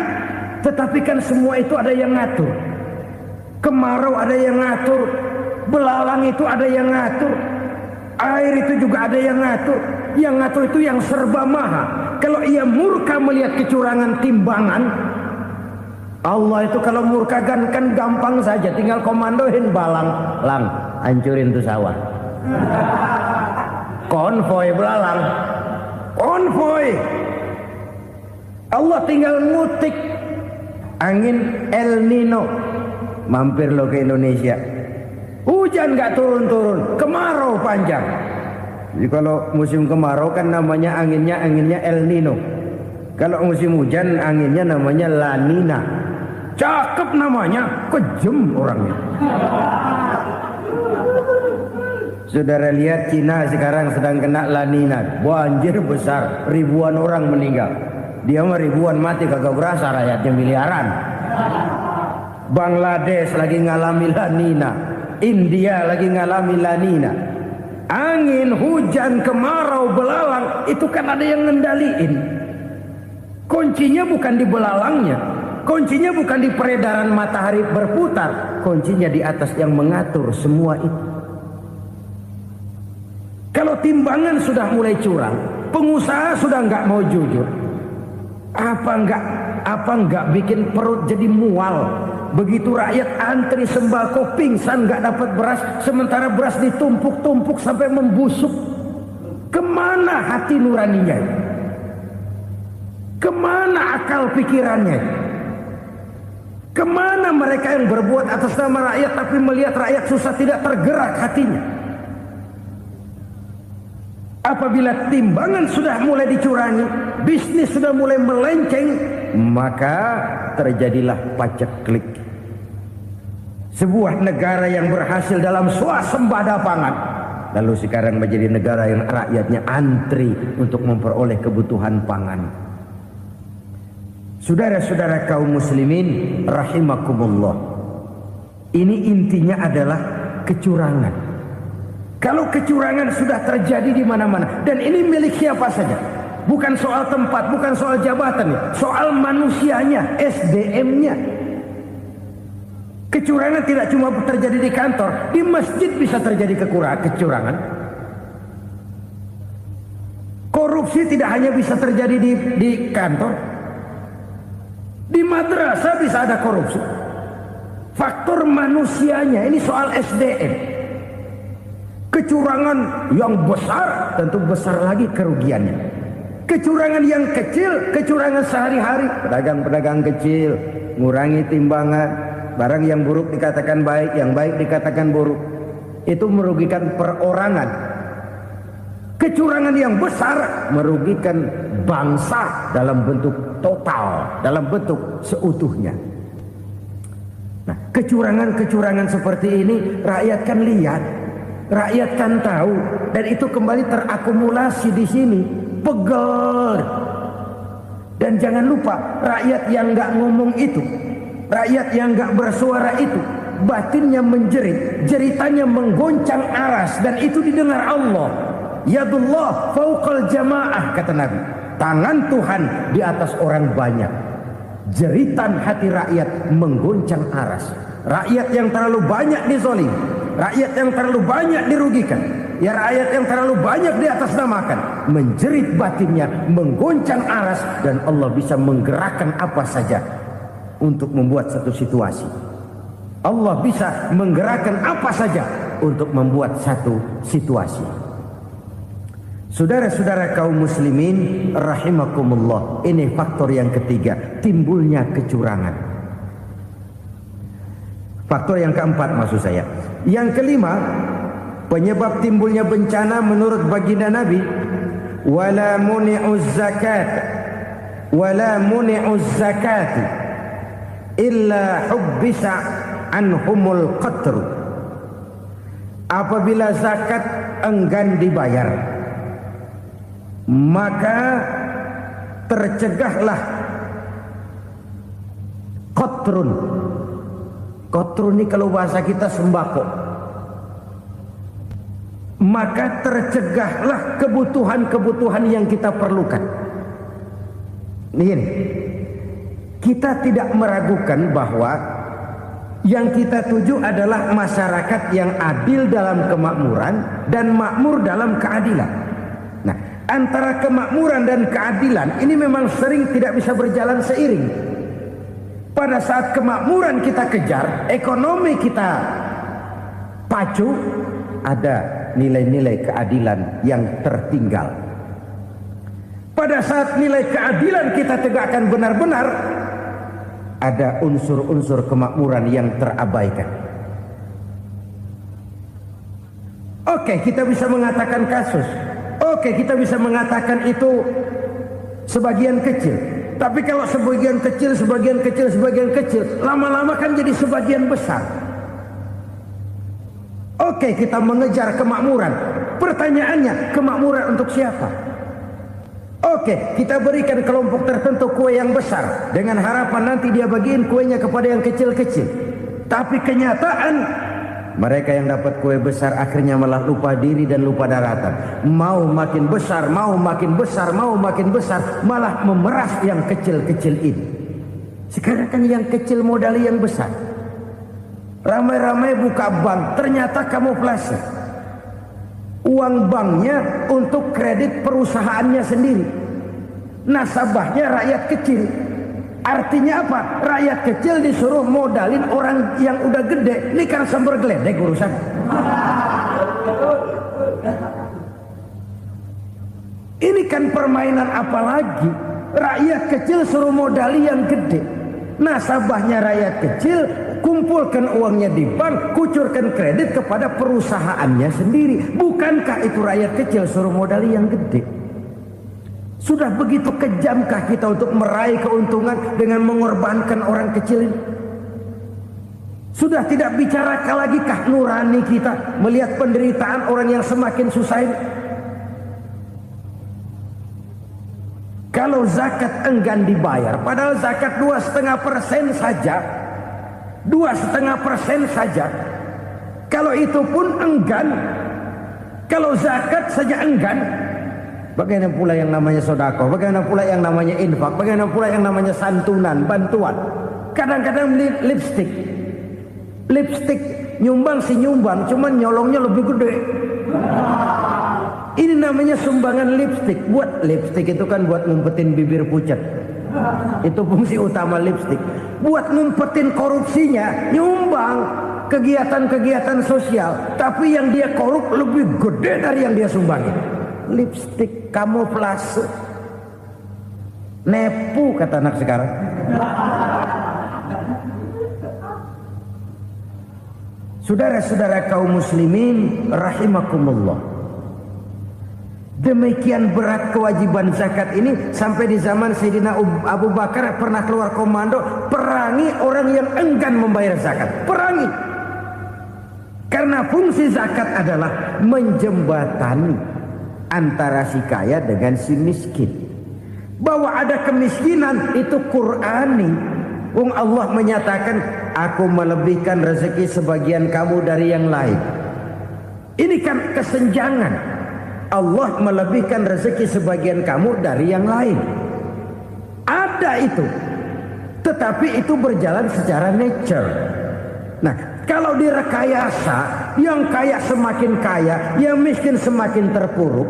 tetapi kan semua itu ada yang ngatur. Kemarau ada yang ngatur, belalang itu ada yang ngatur, air itu juga ada yang ngatur. Yang ngatur itu yang serba maha. Kalau ia murka melihat kecurangan timbangan, Allah itu kalau murka kan gampang saja, tinggal komandoin balang, lang, hancurin tuh sawah. Konvoy belalang, konvoy. Allah tinggal ngutik angin El Nino, mampir lo ke Indonesia. Hujan gak turun-turun, kemarau panjang. Jadi kalau musim kemarau kan namanya anginnya El Nino. Kalau musim hujan anginnya namanya La Nina. Cakep namanya, kejem orangnya. Saudara lihat Cina sekarang sedang kena La Nina, banjir besar, ribuan orang meninggal. Dia mah ribuan mati kagak berasa, rakyatnya miliaran. Bangladesh lagi ngalami La Nina, India lagi ngalami La Nina. Angin, hujan, kemarau, belalang itu kan ada yang ngendaliin. Kuncinya bukan di belalangnya, kuncinya bukan di peredaran matahari berputar, kuncinya di atas yang mengatur semua itu. Kalau timbangan sudah mulai curang, pengusaha sudah nggak mau jujur, apa nggak bikin perut jadi mual. Begitu rakyat antri sembako pingsan nggak dapat beras, sementara beras ditumpuk-tumpuk sampai membusuk. Kemana hati nuraninya? Kemana akal pikirannya? Kemana mereka yang berbuat atas nama rakyat tapi melihat rakyat susah tidak tergerak hatinya? Apabila timbangan sudah mulai dicurangi, bisnis sudah mulai melenceng, maka terjadilah paceklik. Sebuah negara yang berhasil dalam swasembada pangan, lalu sekarang menjadi negara yang rakyatnya antri untuk memperoleh kebutuhan pangan. Saudara-saudara kaum muslimin rahimakumullah, ini intinya adalah kecurangan. Kalau kecurangan sudah terjadi di mana-mana, dan ini milik siapa saja, bukan soal tempat, bukan soal jabatan, soal manusianya, SDM-nya. Kecurangan tidak cuma terjadi di kantor, di masjid bisa terjadi kecurangan. Korupsi tidak hanya bisa terjadi di kantor, di madrasah bisa ada korupsi. Faktor manusianya, ini soal SDM. Kecurangan yang besar tentu besar lagi kerugiannya. Kecurangan yang kecil, kecurangan sehari-hari, pedagang-pedagang kecil ngurangi timbangan, barang yang buruk dikatakan baik, yang baik dikatakan buruk, itu merugikan perorangan. Kecurangan yang besar merugikan bangsa dalam bentuk total, dalam bentuk seutuhnya. Nah, kecurangan-kecurangan seperti ini rakyat kan lihat, rakyat kan tahu, dan itu kembali terakumulasi di sini, pegel. Dan jangan lupa, rakyat yang nggak ngomong itu, rakyat yang nggak bersuara itu, batinnya menjerit, jeritannya menggoncang aras, dan itu didengar Allah. Yadullah fauqal jamaah, kata Nabi, tangan Tuhan di atas orang banyak. Jeritan hati rakyat menggoncang aras. Rakyat yang terlalu banyak dizolimi, rakyat yang terlalu banyak dirugikan, Ya rakyat yang terlalu banyak di atas namakan, menjerit batinnya, menggoncang aras, dan Allah bisa menggerakkan apa saja untuk membuat satu situasi. Allah bisa menggerakkan apa saja untuk membuat satu situasi. Saudara-saudara kaum muslimin rahimakumullah, ini faktor yang ketiga, timbulnya kecurangan. Faktor yang keempat maksud saya. Yang kelima, penyebab timbulnya bencana menurut baginda Nabi, wala muni'uz zakat wala muni'uz zakat illa hubbisa anhumul qatru. Apabila zakat enggan dibayar, maka tercegahlah qatrun. Qatrun ini kalau bahasa kita sembako. Maka tercegahlah kebutuhan-kebutuhan yang kita perlukan. Ini, kita tidak meragukan bahwa yang kita tuju adalah masyarakat yang adil dalam kemakmuran dan makmur dalam keadilan. Nah, antara kemakmuran dan keadilan ini memang sering tidak bisa berjalan seiring. Pada saat kemakmuran kita kejar, ekonomi kita pacu, ada nilai-nilai keadilan yang tertinggal. Pada saat nilai keadilan kita tegakkan benar-benar, ada unsur-unsur kemakmuran yang terabaikan. Oke, kita bisa mengatakan kasus. Oke, kita bisa mengatakan itu sebagian kecil. Tapi kalau sebagian kecil, lama-lama kan jadi sebagian besar. Oke, kita mengejar kemakmuran. Pertanyaannya, kemakmuran untuk siapa? Oke, kita berikan kelompok tertentu kue yang besar dengan harapan nanti dia bagiin kuenya kepada yang kecil-kecil. Tapi kenyataan, mereka yang dapat kue besar akhirnya malah lupa diri dan lupa daratan. Mau makin besar, malah memeras yang kecil-kecil ini. Sekarang kan yang kecil modali yang besar. Ramai-ramai buka bank, ternyata kamuflase. Uang banknya untuk kredit perusahaannya sendiri. Nasabahnya rakyat kecil. Artinya apa? Rakyat kecil disuruh modalin orang yang udah gede. Ini kan sumber geledek urusan. Ini kan permainan apa lagi? Rakyat kecil suruh modali yang gede. Nasabahnya rakyat kecil, kumpulkan uangnya di bank, kucurkan kredit kepada perusahaannya sendiri. Bukankah itu rakyat kecil suruh modali yang gede? Sudah begitu kejamkah kita untuk meraih keuntungan dengan mengorbankan orang kecil ini? Sudah tidak bicara lagi kah nurani kita melihat penderitaan orang yang semakin susah ini? Kalau zakat enggan dibayar, padahal zakat 2,5% saja, 2,5% saja. Kalau itu pun enggan, kalau zakat saja enggan, bagaimana pula yang namanya sedekah, bagaimana pula yang namanya infak, bagaimana pula yang namanya santunan, bantuan. Kadang-kadang lipstick nyumbang si nyumbang, cuman nyolongnya lebih gede. Ini namanya sumbangan lipstick. Buat lipstick itu kan buat ngumpetin bibir pucat. Itu fungsi utama lipstick. Buat ngumpetin korupsinya, nyumbang kegiatan-kegiatan sosial. Tapi yang dia korup lebih gede dari yang dia sumbangin. Lipstick kamuflase. Nepu kata anak sekarang. Saudara-saudara kaum muslimin rahimakumullah. Demikian berat kewajiban zakat ini sampai di zaman Sayyidina Abu Bakar pernah keluar komando perangi orang yang enggan membayar zakat. Perangi. Karena fungsi zakat adalah menjembatani antara si kaya dengan si miskin. Bahwa ada kemiskinan itu Qur'ani. Allah menyatakan, aku melebihkan rezeki sebagian kamu dari yang lain. Ini kan kesenjangan. Allah melebihkan rezeki sebagian kamu dari yang lain. Ada itu. Tetapi itu berjalan secara nature. Nah, Kalau direkayasa, yang kaya semakin kaya, yang miskin semakin terpuruk,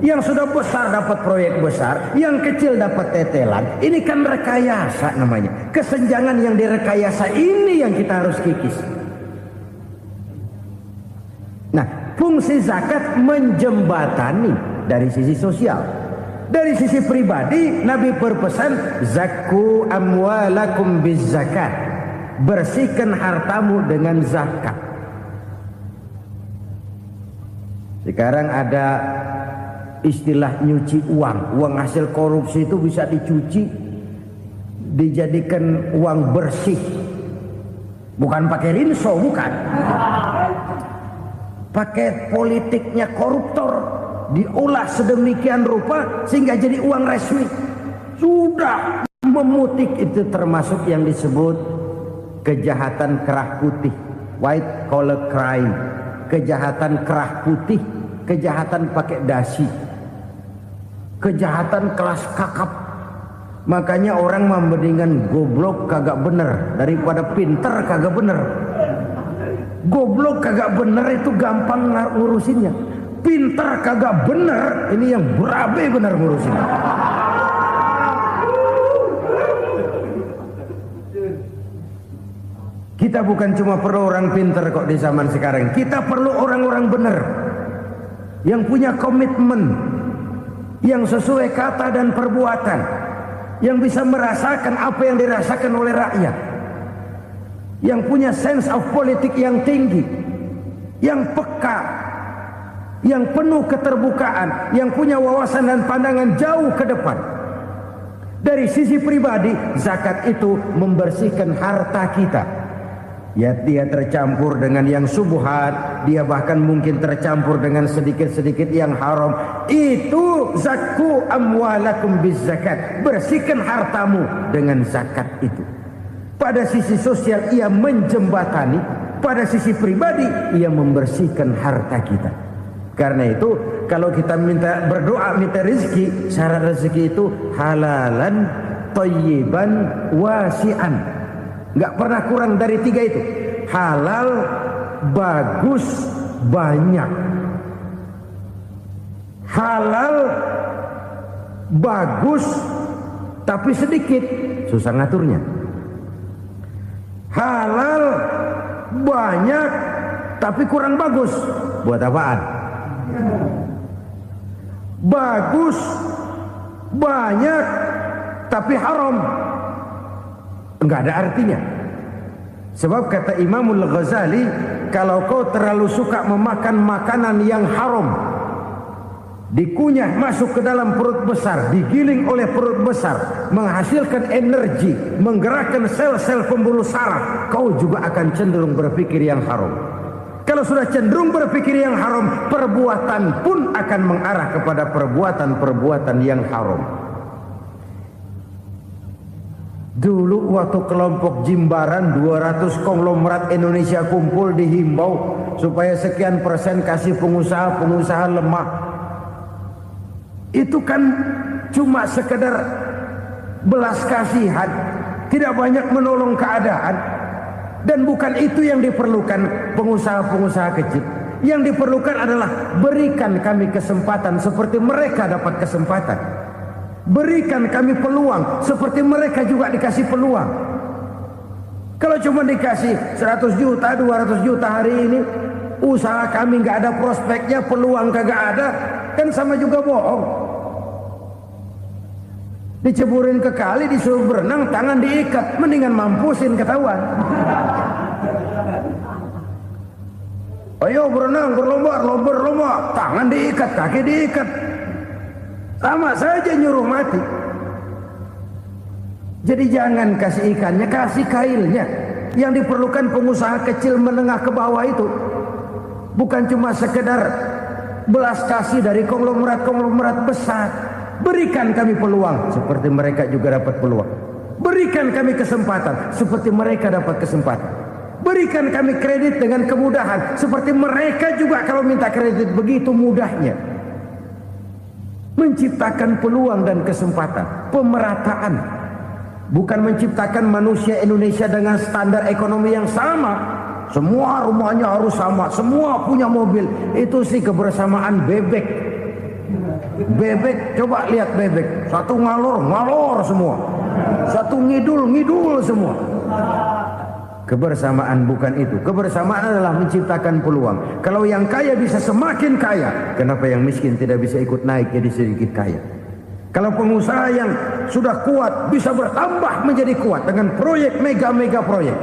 yang sudah besar dapat proyek besar, yang kecil dapat tetelan. Ini kan rekayasa namanya. Kesenjangan yang direkayasa ini yang kita harus kikis. Nah, fungsi zakat menjembatani dari sisi sosial. Dari sisi pribadi, Nabi berpesan, zakku amwalakum biz zakat. Bersihkan hartamu dengan zakat. Sekarang ada istilah nyuci uang. Uang hasil korupsi itu bisa dicuci, dijadikan uang bersih. Bukan pakai rinso, bukan. Pakai politiknya koruptor, diolah sedemikian rupa sehingga jadi uang resmi. Sudah memutik, itu termasuk yang disebut kejahatan kerah putih, white collar crime, kejahatan kerah putih, kejahatan pakai dasi, kejahatan kelas kakap. Makanya orang mendingan goblok kagak bener daripada pinter kagak bener. Goblok kagak bener itu gampang ngurusinnya, pinter kagak bener ini yang berabe bener ngurusinnya. Kita bukan cuma perlu orang pinter kok di zaman sekarang. Kita perlu orang-orang benar, yang punya komitmen, yang sesuai kata dan perbuatan, yang bisa merasakan apa yang dirasakan oleh rakyat, yang punya sense of politik yang tinggi, yang peka, yang penuh keterbukaan, yang punya wawasan dan pandangan jauh ke depan. Dari sisi pribadi, zakat itu membersihkan harta kita. Ya, dia tercampur dengan yang subuhat, dia bahkan mungkin tercampur dengan sedikit-sedikit yang haram. Itu zakku amwalakum biz zakat. Bersihkan hartamu dengan zakat itu. Pada sisi sosial ia menjembatani, pada sisi pribadi ia membersihkan harta kita. Karena itu kalau kita minta berdoa minta rezeki, syarat rezeki itu halalan thayyiban wasi'an. Nggak pernah kurang dari 3 itu. Halal, bagus, banyak. Halal, bagus, tapi sedikit, susah ngaturnya. Halal, banyak, tapi kurang bagus. Buat apaan? Bagus, banyak, tapi haram. Enggak ada artinya. Sebab kata Imamul Ghazali, kalau kau terlalu suka memakan makanan yang haram, dikunyah masuk ke dalam perut besar, digiling oleh perut besar, menghasilkan energi, menggerakkan sel-sel pembuluh saraf, kau juga akan cenderung berpikir yang haram. Kalau sudah cenderung berpikir yang haram, perbuatan pun akan mengarah kepada perbuatan-perbuatan yang haram. Dulu waktu kelompok Jimbaran 200 konglomerat Indonesia kumpul dihimbau supaya sekian persen kasih pengusaha-pengusaha lemah. Itu kan cuma sekedar belas kasihan, tidak banyak menolong keadaan. Dan bukan itu yang diperlukan pengusaha-pengusaha kecil. Yang diperlukan adalah berikan kami kesempatan seperti mereka dapat kesempatan. Berikan kami peluang seperti mereka juga dikasih peluang. Kalau cuma dikasih 100 juta, 200 juta hari ini, usaha kami nggak ada prospeknya, peluang kagak ada, kan sama juga bohong. Diceburin ke kali, disuruh berenang, tangan diikat, mendingan mampusin ketahuan. Ayo berenang, berlomba, tangan diikat, kaki diikat. Sama saja nyuruh mati. Jadi jangan kasih ikannya, kasih kailnya. Yang diperlukan pengusaha kecil menengah ke bawah itu bukan cuma sekedar belas kasih dari konglomerat-konglomerat besar. Berikan kami peluang seperti mereka juga dapat peluang. Berikan kami kesempatan seperti mereka dapat kesempatan. Berikan kami kredit dengan kemudahan seperti mereka juga kalau minta kredit begitu mudahnya. Menciptakan peluang dan kesempatan, pemerataan. Bukan menciptakan manusia Indonesia dengan standar ekonomi yang sama, semua rumahnya harus sama, semua punya mobil. Itu sih kebersamaan bebek. Bebek, coba lihat bebek, satu ngalor semua, satu ngidul semua. Kebersamaan bukan itu. Kebersamaan adalah menciptakan peluang. Kalau yang kaya bisa semakin kaya, kenapa yang miskin tidak bisa ikut naik jadi sedikit kaya? Kalau pengusaha yang sudah kuat bisa bertambah menjadi kuat dengan proyek mega proyek,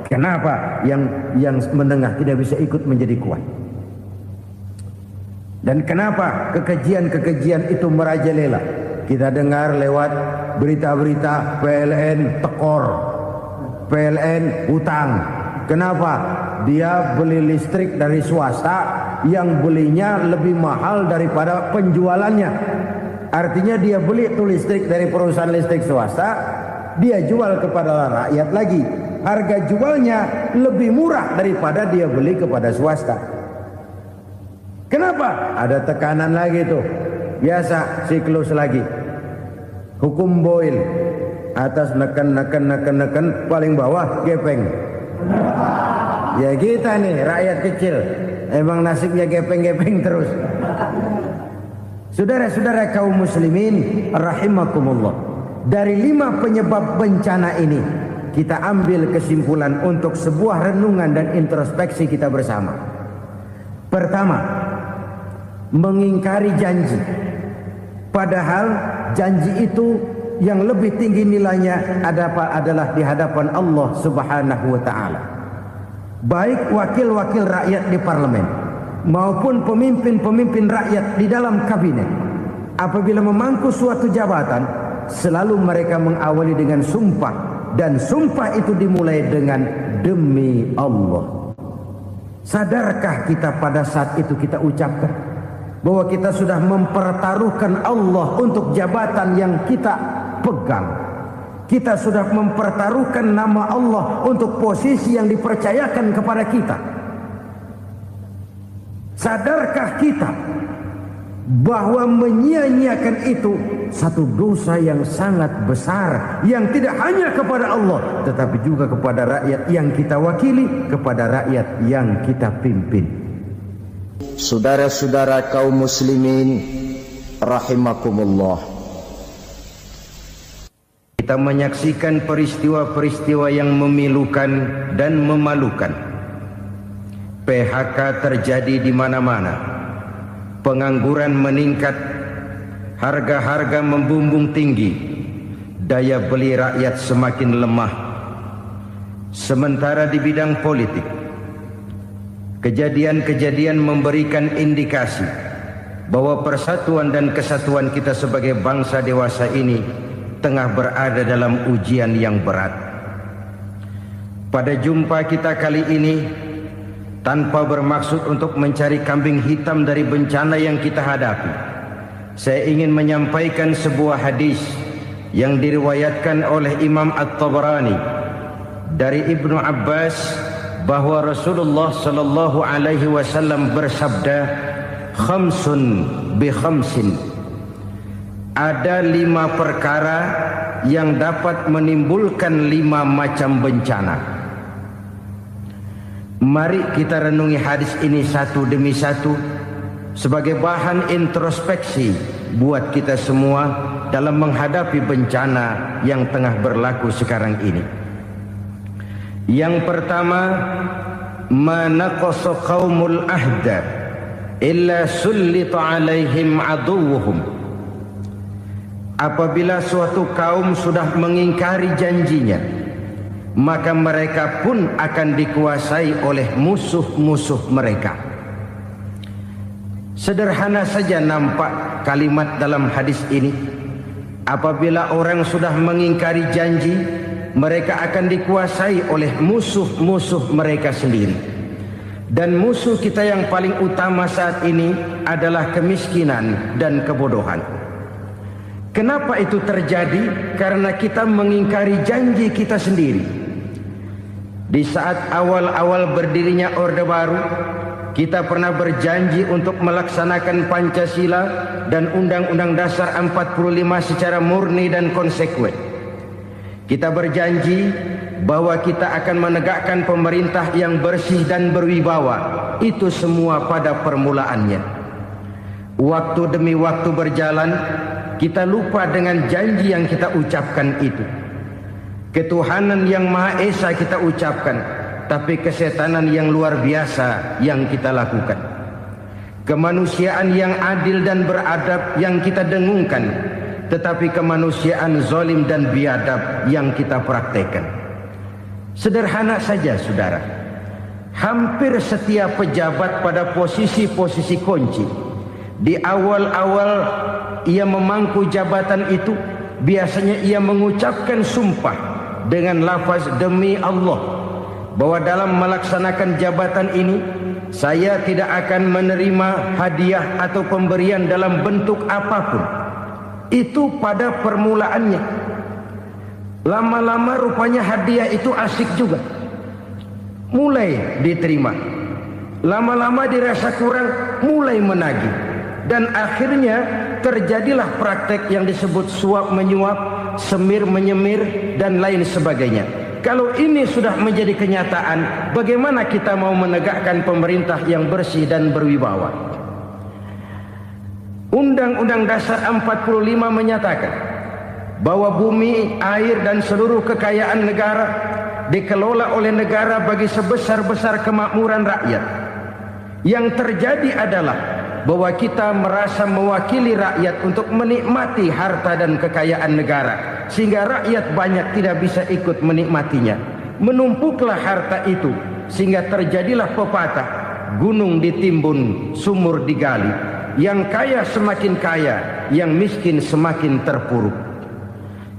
kenapa yang menengah tidak bisa ikut menjadi kuat? Dan kenapa kekejian itu merajalela? Kita dengar lewat berita-berita PLN tekor, PLN hutang. Kenapa? Dia beli listrik dari swasta yang belinya lebih mahal daripada penjualannya. Artinya dia beli itu listrik dari perusahaan listrik swasta, dia jual kepada rakyat lagi. Harga jualnya lebih murah daripada dia beli kepada swasta. Kenapa? Ada tekanan lagi tuh. Biasa siklus lagi. Hukum Boyle. Atas neken, paling bawah gepeng. Ya kita nih rakyat kecil, emang nasibnya gepeng terus. Saudara-saudara kaum muslimin rahimakumullah, dari 5 penyebab bencana ini kita ambil kesimpulan untuk sebuah renungan dan introspeksi kita bersama. Pertama, mengingkari janji, padahal janji itu yang lebih tinggi nilainya adalah di hadapan Allah Subhanahu wa taala. Baik wakil-wakil rakyat di parlemen maupun pemimpin-pemimpin rakyat di dalam kabinet, apabila memangku suatu jabatan, selalu mereka mengawali dengan sumpah, dan sumpah itu dimulai dengan demi Allah. Sadarkah kita pada saat itu kita ucapkan bahwa kita sudah mempertaruhkan Allah untuk jabatan yang kita pegang? Kita sudah mempertaruhkan nama Allah untuk posisi yang dipercayakan kepada kita. Sadarkah kita bahwa menyia-nyiakan itu satu dosa yang sangat besar, yang tidak hanya kepada Allah tetapi juga kepada rakyat yang kita wakili, kepada rakyat yang kita pimpin. Saudara-saudara kaum muslimin rahimakumullah, kita menyaksikan peristiwa-peristiwa yang memilukan dan memalukan. PHK terjadi di mana-mana, pengangguran meningkat, harga-harga membumbung tinggi, daya beli rakyat semakin lemah. Sementara di bidang politik, kejadian-kejadian memberikan indikasi bahwa persatuan dan kesatuan kita sebagai bangsa dewasa ini tengah berada dalam ujian yang berat. Pada jumpa kita kali ini, tanpa bermaksud untuk mencari kambing hitam dari bencana yang kita hadapi, saya ingin menyampaikan sebuah hadis yang diriwayatkan oleh Imam At-Tabarani dari Ibnu Abbas, bahwa Rasulullah sallallahu alaihi wasallam bersabda, khamsun bi khamsin, ada 5 perkara yang dapat menimbulkan 5 macam bencana. Mari kita renungi hadis ini satu demi satu sebagai bahan introspeksi buat kita semua dalam menghadapi bencana yang tengah berlaku sekarang ini. Yang pertama, manaqasa qaumul ahda illa sullita alaihim aduwwuhum. Apabila suatu kaum sudah mengingkari janjinya, maka mereka pun akan dikuasai oleh musuh-musuh mereka. Sederhana saja nampak kalimat dalam hadis ini. Apabila orang sudah mengingkari janji, mereka akan dikuasai oleh musuh-musuh mereka sendiri. Dan musuh kita yang paling utama saat ini adalah kemiskinan dan kebodohan. Kenapa itu terjadi? Karena kita mengingkari janji kita sendiri. Di saat awal-awal berdirinya Orde Baru, kita pernah berjanji untuk melaksanakan Pancasila dan Undang-Undang Dasar 45 secara murni dan konsekuen. Kita berjanji bahwa kita akan menegakkan pemerintah yang bersih dan berwibawa. Itu semua pada permulaannya. Waktu demi waktu berjalan, kita lupa dengan janji yang kita ucapkan itu. Ketuhanan yang Maha Esa kita ucapkan, tapi kesetanan yang luar biasa yang kita lakukan. Kemanusiaan yang adil dan beradab yang kita dengungkan, tetapi kemanusiaan zalim dan biadab yang kita praktekkan. Sederhana saja saudara, hampir setiap pejabat pada posisi-posisi kunci, di awal-awal ia memangku jabatan itu, biasanya ia mengucapkan sumpah dengan lafaz demi Allah, bahwa dalam melaksanakan jabatan ini saya tidak akan menerima hadiah atau pemberian dalam bentuk apapun. Itu pada permulaannya. Lama-lama rupanya hadiah itu asik juga, mulai diterima. Lama-lama dirasa kurang, mulai menagih. Dan akhirnya terjadilah praktek yang disebut suap menyuap, semir menyemir, dan lain sebagainya. Kalau ini sudah menjadi kenyataan, bagaimana kita mau menegakkan pemerintah yang bersih dan berwibawa? Undang-Undang Dasar 45 menyatakan bahwa bumi, air, dan seluruh kekayaan negara dikelola oleh negara bagi sebesar-besar kemakmuran rakyat. Yang terjadi adalah bahwa kita merasa mewakili rakyat untuk menikmati harta dan kekayaan negara, sehingga rakyat banyak tidak bisa ikut menikmatinya. Menumpuklah harta itu sehingga terjadilah pepatah, gunung ditimbun, sumur digali. Yang kaya semakin kaya, yang miskin semakin terpuruk.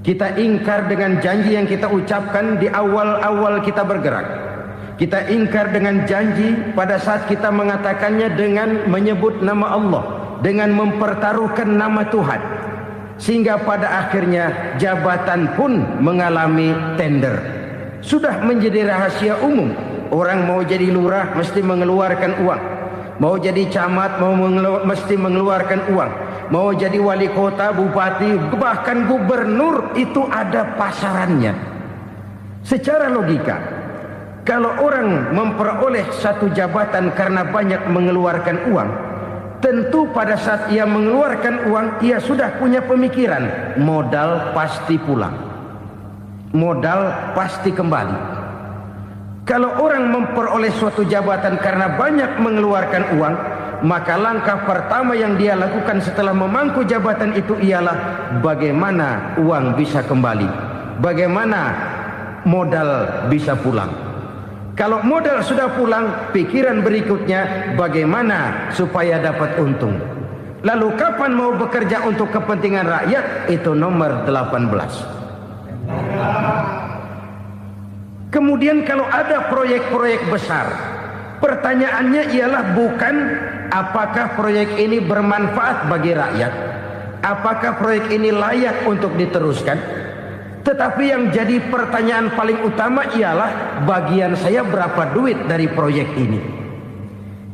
Kita ingkar dengan janji yang kita ucapkan di awal-awal kita bergerak. Kita ingkar dengan janji pada saat kita mengatakannya dengan menyebut nama Allah, dengan mempertaruhkan nama Tuhan. Sehingga pada akhirnya jabatan pun mengalami tender. Sudah menjadi rahasia umum. Orang mau jadi lurah mesti mengeluarkan uang. Mau jadi camat mesti mengeluarkan uang. Mau jadi wali kota, bupati, bahkan gubernur, itu ada pasarannya. Secara logika, kalau orang memperoleh satu jabatan karena banyak mengeluarkan uang, tentu pada saat ia mengeluarkan uang, ia sudah punya pemikiran, modal pasti pulang, modal pasti kembali. Kalau orang memperoleh suatu jabatan karena banyak mengeluarkan uang, maka langkah pertama yang dia lakukan setelah memangku jabatan itu ialah bagaimana uang bisa kembali, bagaimana modal bisa pulang. Kalau modal sudah pulang, pikiran berikutnya bagaimana supaya dapat untung. Lalu kapan mau bekerja untuk kepentingan rakyat? Itu nomor 18. Kemudian kalau ada proyek-proyek besar, pertanyaannya ialah bukan apakah proyek ini bermanfaat bagi rakyat, apakah proyek ini layak untuk diteruskan, tetapi yang jadi pertanyaan paling utama ialah bagian saya berapa duit dari proyek ini.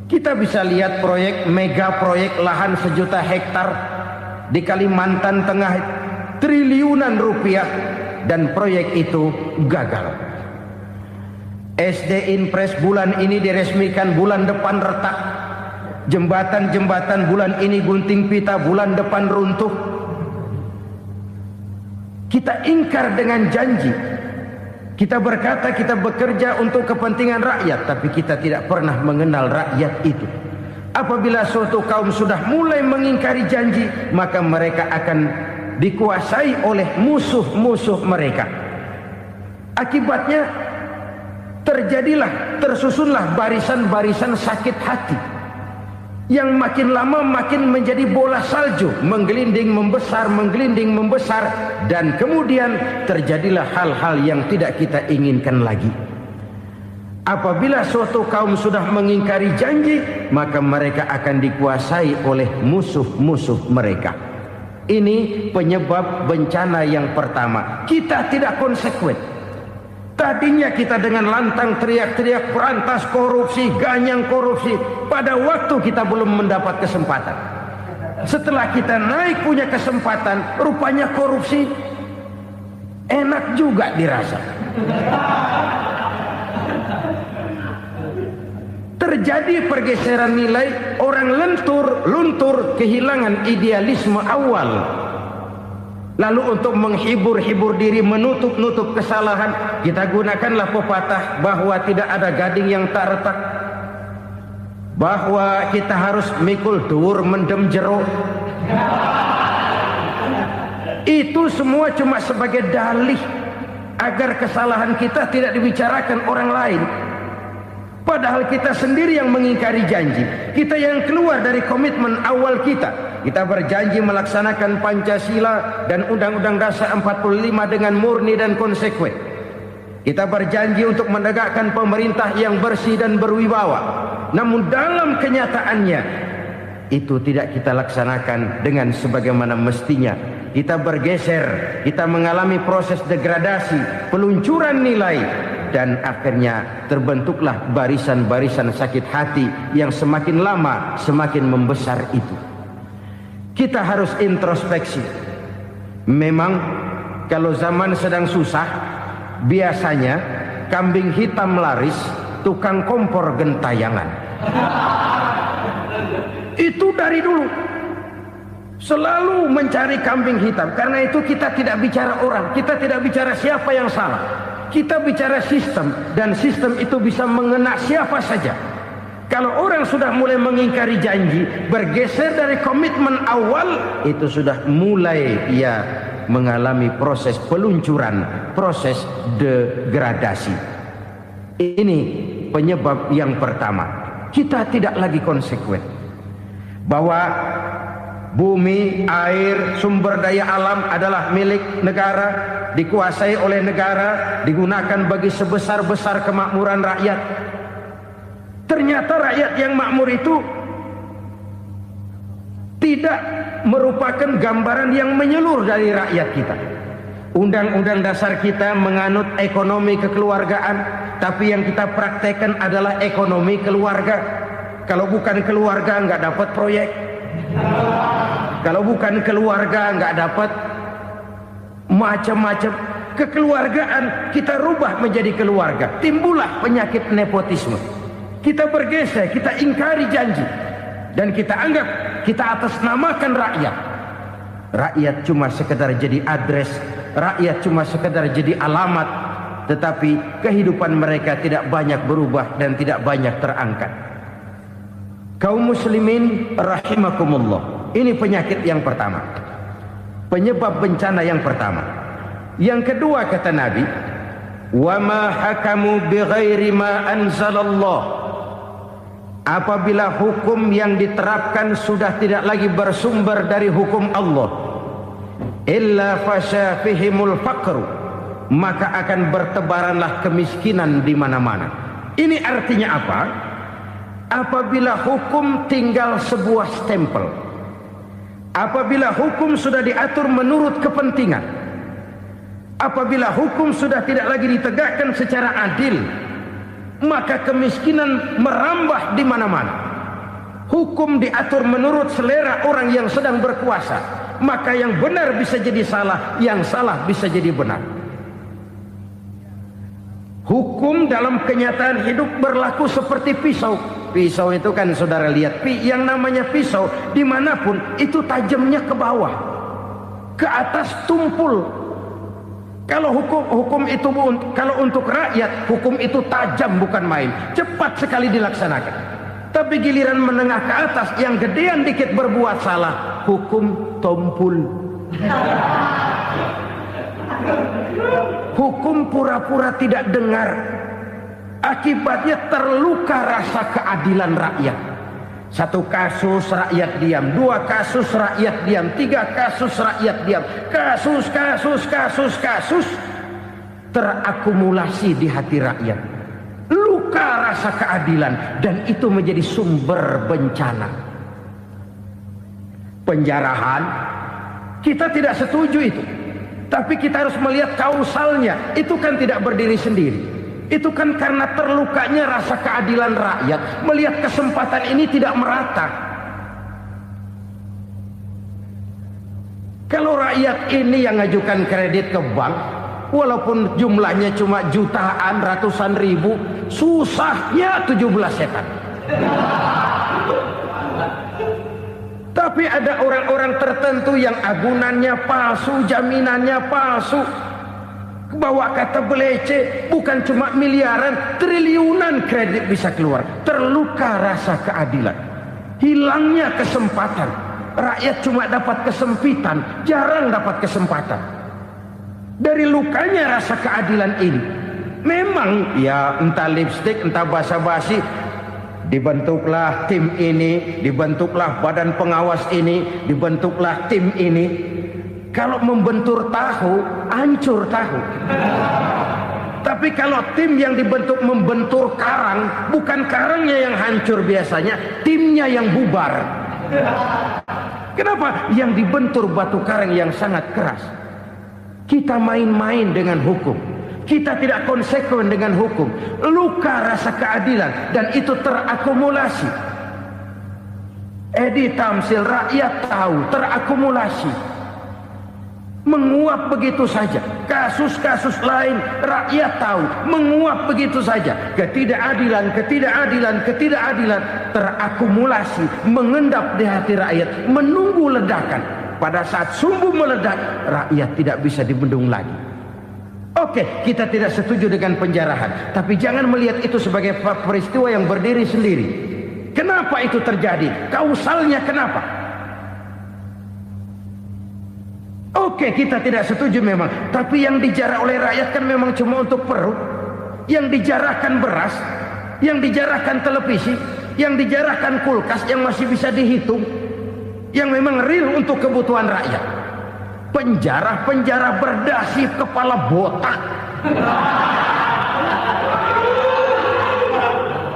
Kita bisa lihat proyek, mega proyek lahan 1 juta hektar di Kalimantan Tengah, triliunan rupiah, dan proyek itu gagal. SD Impres bulan ini diresmikan, bulan depan retak. Jembatan-jembatan bulan ini gunting pita, bulan depan runtuh. Kita ingkar dengan janji. Kita berkata kita bekerja untuk kepentingan rakyat, tapi kita tidak pernah mengenal rakyat itu. Apabila suatu kaum sudah mulai mengingkari janji, maka mereka akan dikuasai oleh musuh-musuh mereka. Akibatnya tersusunlah barisan-barisan sakit hati yang makin lama makin menjadi bola salju, menggelinding membesar, dan kemudian terjadilah hal-hal yang tidak kita inginkan lagi. Apabila suatu kaum sudah mengingkari janji, maka mereka akan dikuasai oleh musuh-musuh mereka. Ini penyebab bencana yang pertama. Kita tidak konsekuen. Tadinya kita dengan lantang teriak-teriak berantas korupsi, ganyang korupsi. Pada waktu kita belum mendapat kesempatan. Setelah kita naik punya kesempatan, rupanya korupsi enak juga dirasa. Terjadi pergeseran nilai, orang luntur, kehilangan idealisme awal. Lalu untuk menghibur-hibur diri, menutup-nutup kesalahan, kita gunakanlah pepatah bahwa tidak ada gading yang tak retak, bahwa kita harus mikul dur mendem jero. Itu semua cuma sebagai dalih agar kesalahan kita tidak dibicarakan orang lain. Padahal kita sendiri yang mengingkari janji. Kita yang keluar dari komitmen awal kita. Kita berjanji melaksanakan Pancasila dan Undang-Undang Dasar 45 dengan murni dan konsekuen. Kita berjanji untuk menegakkan pemerintah yang bersih dan berwibawa. Namun dalam kenyataannya itu tidak kita laksanakan dengan sebagaimana mestinya. Kita bergeser, kita mengalami proses degradasi, peluncuran nilai, dan akhirnya terbentuklah barisan-barisan sakit hati yang semakin lama semakin membesar itu. Kita harus introspeksi. Memang kalau zaman sedang susah, biasanya kambing hitam laris, tukang kompor gentayangan. Itu dari dulu selalu mencari kambing hitam. Karena itu kita tidak bicara orang, kita tidak bicara siapa yang salah, kita bicara sistem. Dan sistem itu bisa mengena siapa saja. Kalau orang sudah mulai mengingkari janji, bergeser dari komitmen awal, itu sudah mulai ia mengalami proses peluncuran, proses degradasi. Ini penyebab yang pertama. Kita tidak lagi konsekuen bahwa bumi, air, sumber daya alam adalah milik negara, dikuasai oleh negara, digunakan bagi sebesar-besar kemakmuran rakyat. Ternyata rakyat yang makmur itu tidak merupakan gambaran yang menyeluruh dari rakyat kita. Undang-undang dasar kita menganut ekonomi kekeluargaan, tapi yang kita praktekkan adalah ekonomi keluarga. Kalau bukan keluarga nggak dapat proyek. Kalau bukan keluarga nggak dapat macam-macam. Kekeluargaan kita rubah menjadi keluarga. Timbullah penyakit nepotisme. Kita bergeser, kita ingkari janji, dan kita anggap kita atasnamakan rakyat. Rakyat cuma sekedar jadi address, rakyat cuma sekedar jadi alamat, tetapi kehidupan mereka tidak banyak berubah dan tidak banyak terangkat. Kaum muslimin rahimakumullah, ini penyakit yang pertama, penyebab bencana yang pertama. Yang kedua kata Nabi, wa ma hakamu bighairi ma anzalallah. Apabila hukum yang diterapkan sudah tidak lagi bersumber dari hukum Allah, illa fasya fihimul faqru, maka akan bertebaranlah kemiskinan di mana-mana. Ini artinya apa? Apabila hukum tinggal sebuah stempel, apabila hukum sudah diatur menurut kepentingan, apabila hukum sudah tidak lagi ditegakkan secara adil, maka kemiskinan merambah di mana-mana. Hukum diatur menurut selera orang yang sedang berkuasa, maka yang benar bisa jadi salah, yang salah bisa jadi benar. Hukum dalam kenyataan hidup berlaku seperti pisau. Pisau itu kan saudara lihat, yang namanya pisau dimanapun itu tajamnya ke bawah, ke atas tumpul. Kalau hukum itu, kalau untuk rakyat, hukum itu tajam bukan main, cepat sekali dilaksanakan. Tapi giliran menengah ke atas, yang gedean dikit berbuat salah, hukum tumpul. Hukum pura-pura tidak dengar. Akibatnya terluka rasa keadilan rakyat. Satu kasus rakyat diam, dua kasus rakyat diam, tiga kasus rakyat diam, kasus terakumulasi di hati rakyat. Luka rasa keadilan, dan itu menjadi sumber bencana. Penjarahan, kita tidak setuju itu, tapi kita harus melihat kausalnya. Itu kan tidak berdiri sendiri. Itu kan karena terlukanya rasa keadilan rakyat, melihat kesempatan ini tidak merata. Kalau rakyat ini yang ngajukan kredit ke bank, Walaupun jumlahnya cuma jutaan, ratusan ribu, susahnya 17 setan. Tapi ada orang-orang tertentu yang agunannya palsu, jaminannya palsu, bawa kata belece, bukan cuma miliaran, triliunan kredit bisa keluar. Terluka rasa keadilan, hilangnya kesempatan. Rakyat cuma dapat kesempitan, jarang dapat kesempatan. Dari lukanya rasa keadilan ini, memang ya entah lipstik, entah basa-basi, dibentuklah tim ini, dibentuklah badan pengawas ini, dibentuklah tim ini. Kalau membentur tahu, hancur tahu. Tapi kalau tim yang dibentuk membentur karang, bukan karangnya yang hancur biasanya, timnya yang bubar. Kenapa? Yang dibentur batu karang yang sangat keras. Kita main-main dengan hukum, kita tidak konsekuen dengan hukum. Luka rasa keadilan, dan itu terakumulasi. Edi Tamsil, rakyat tahu, terakumulasi, menguap begitu saja. Kasus-kasus lain rakyat tahu, menguap begitu saja. Ketidakadilan, ketidakadilan, ketidakadilan terakumulasi, mengendap di hati rakyat, menunggu ledakan. Pada saat sumbu meledak, rakyat tidak bisa dibendung lagi. Oke, kita tidak setuju dengan penjarahan, tapi jangan melihat itu sebagai peristiwa yang berdiri sendiri. Kenapa itu terjadi? Kausalnya kenapa? Oke, kita tidak setuju memang, tapi yang dijarah oleh rakyat kan memang cuma untuk perut. Yang dijarahkan beras, yang dijarahkan televisi, yang dijarahkan kulkas yang masih bisa dihitung, yang memang real untuk kebutuhan rakyat. Penjara-penjara berdasi kepala botak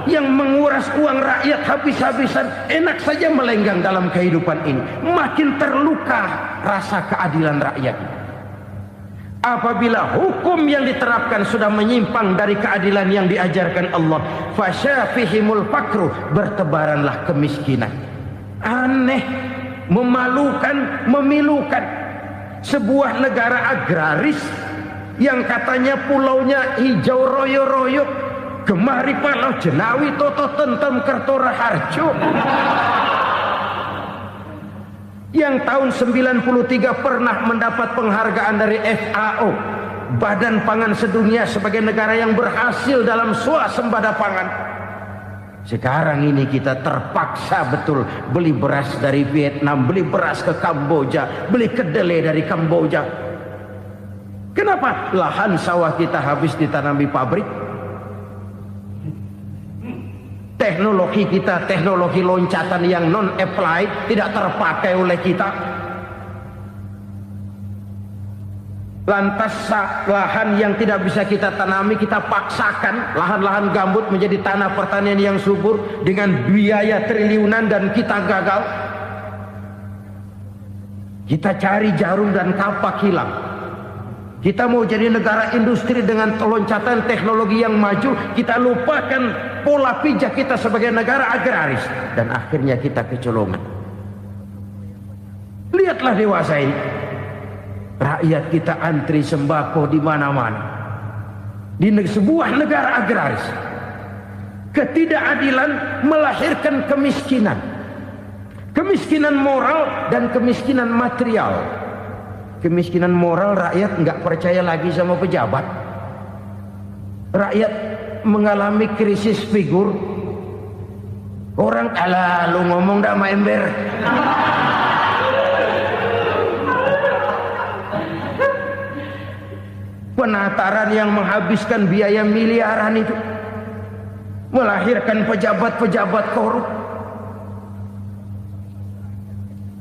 yang menguras uang rakyat habis-habisan, enak saja melenggang dalam kehidupan ini. Makin terluka rasa keadilan rakyat. Apabila hukum yang diterapkan sudah menyimpang dari keadilan yang diajarkan Allah, fasyafihimul fakru, bertebaranlah kemiskinan. Aneh, memalukan, memilukan. Sebuah negara agraris yang katanya pulaunya hijau royo-royo, Gemah Ripalau, Jenawi, Toto, Tentem, Kertora, Harjo, yang tahun 93 pernah mendapat penghargaan dari FAO, Badan Pangan Sedunia, sebagai negara yang berhasil dalam swasembada pangan. Sekarang ini kita terpaksa betul beli beras dari Vietnam, beli beras ke Kamboja, beli kedelai dari Kamboja. Kenapa? Lahan sawah kita habis ditanami pabrik. Teknologi kita, teknologi loncatan yang non-applied, tidak terpakai oleh kita. Lantas lahan yang tidak bisa kita tanami, kita paksakan lahan-lahan gambut menjadi tanah pertanian yang subur dengan biaya triliunan, dan kita gagal. Kita cari jarum dan kapak hilang. Kita mau jadi negara industri dengan loncatan teknologi yang maju, kita lupakan pola pijak kita sebagai negara agraris, dan akhirnya kita kecolongan. Lihatlah dewasa ini. Rakyat kita antri sembako di mana-mana. Di sebuah negara agraris, ketidakadilan melahirkan kemiskinan. Kemiskinan moral dan kemiskinan material. Kemiskinan moral, rakyat nggak percaya lagi sama pejabat. Rakyat mengalami krisis figur. Orang, alah lu ngomong dah sama ember. Penataran yang menghabiskan biaya miliaran itu melahirkan pejabat-pejabat korup.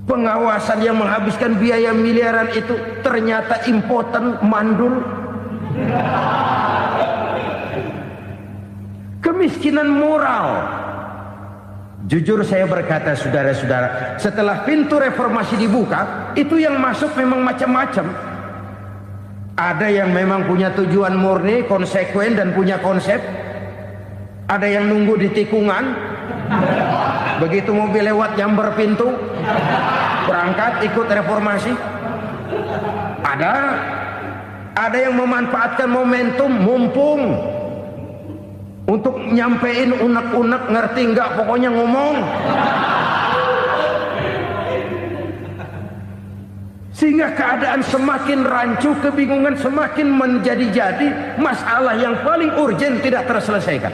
Pengawasan yang menghabiskan biaya miliaran itu ternyata impoten, mandul. Kemiskinan moral. Jujur saya berkata, saudara-saudara, setelah pintu reformasi dibuka, itu yang masuk memang macam-macam. Ada yang memang punya tujuan murni, konsekuen, dan punya konsep. Ada yang nunggu di tikungan, begitu mobil lewat nyamber pintu, berangkat ikut reformasi. Ada. Ada yang memanfaatkan momentum mumpung untuk nyampein unek-unek, ngerti nggak, pokoknya ngomong. Sehingga keadaan semakin rancu, kebingungan semakin menjadi-jadi, masalah yang paling urgen tidak terselesaikan.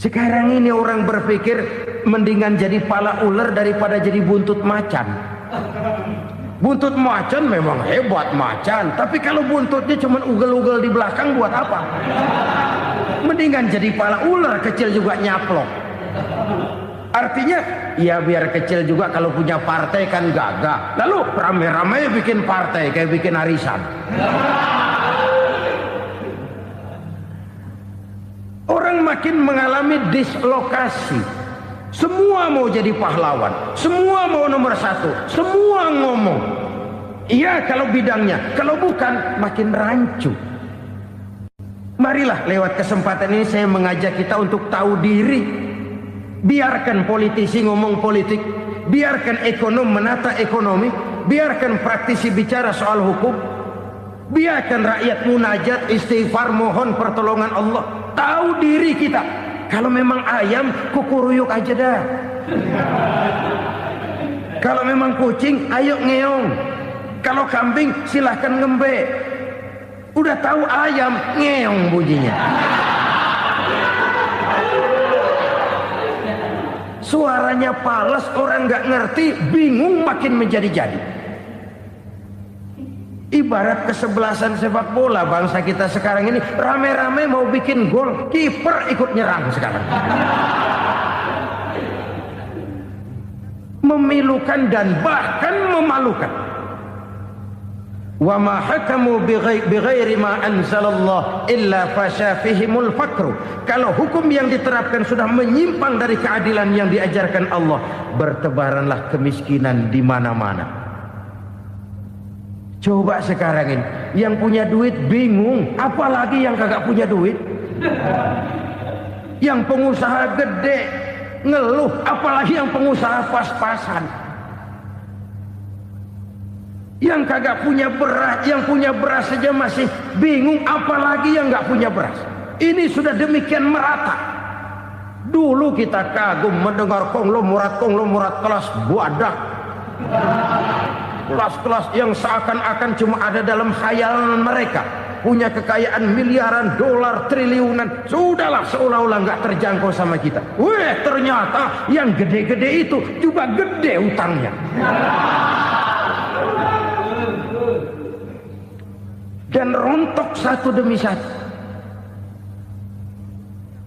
Sekarang ini orang berpikir mendingan jadi pala ular daripada jadi buntut macan. Buntut macan memang hebat macan, tapi kalau buntutnya cuma ugel-ugel di belakang buat apa? Mendingan jadi pala ular, kecil juga nyaplok. Artinya ya biar kecil juga kalau punya partai kan gagah. Lalu rame-rame bikin partai kayak bikin arisan. Orang makin mengalami dislokasi. Semua mau jadi pahlawan, semua mau nomor satu, semua ngomong. Iya kalau bidangnya, kalau bukan makin rancu. Marilah lewat kesempatan ini saya mengajak kita untuk tahu diri. Biarkan politisi ngomong politik, biarkan ekonom menata ekonomi, biarkan praktisi bicara soal hukum, biarkan rakyat munajat, istighfar, mohon pertolongan Allah. Tahu diri kita. Kalau memang ayam, kukuruyuk aja dah. Kalau memang kucing, ayo ngeong. Kalau kambing, silahkan ngembe. Udah tahu ayam, ngeong bunyinya. Suaranya palas, orang nggak ngerti, bingung, makin menjadi-jadi. Ibarat kesebelasan sepak bola bangsa kita sekarang ini, rame-rame mau bikin gol, kiper ikut nyerang sekarang. Memilukan dan bahkan memalukan. Wa ma hakamu bighairi ma anzalallah illa fasha fihimul fakru. Kalau hukum yang diterapkan sudah menyimpang dari keadilan yang diajarkan Allah, bertebaranlah kemiskinan di mana-mana. Coba sekarang ini yang punya duit bingung, apalagi yang kagak punya duit. Yang pengusaha gede ngeluh, apalagi yang pengusaha pas-pasan. Yang kagak punya beras, yang punya beras saja masih bingung, apalagi yang nggak punya beras. Ini sudah demikian merata. Dulu kita kagum mendengar konglomerat kelas buadak, kelas-kelas yang seakan-akan cuma ada dalam khayalan mereka, punya kekayaan miliaran dolar, triliunan. Sudahlah, seolah-olah nggak terjangkau sama kita. Weh, ternyata yang gede-gede itu juga gede utangnya. Dan rontok satu demi satu.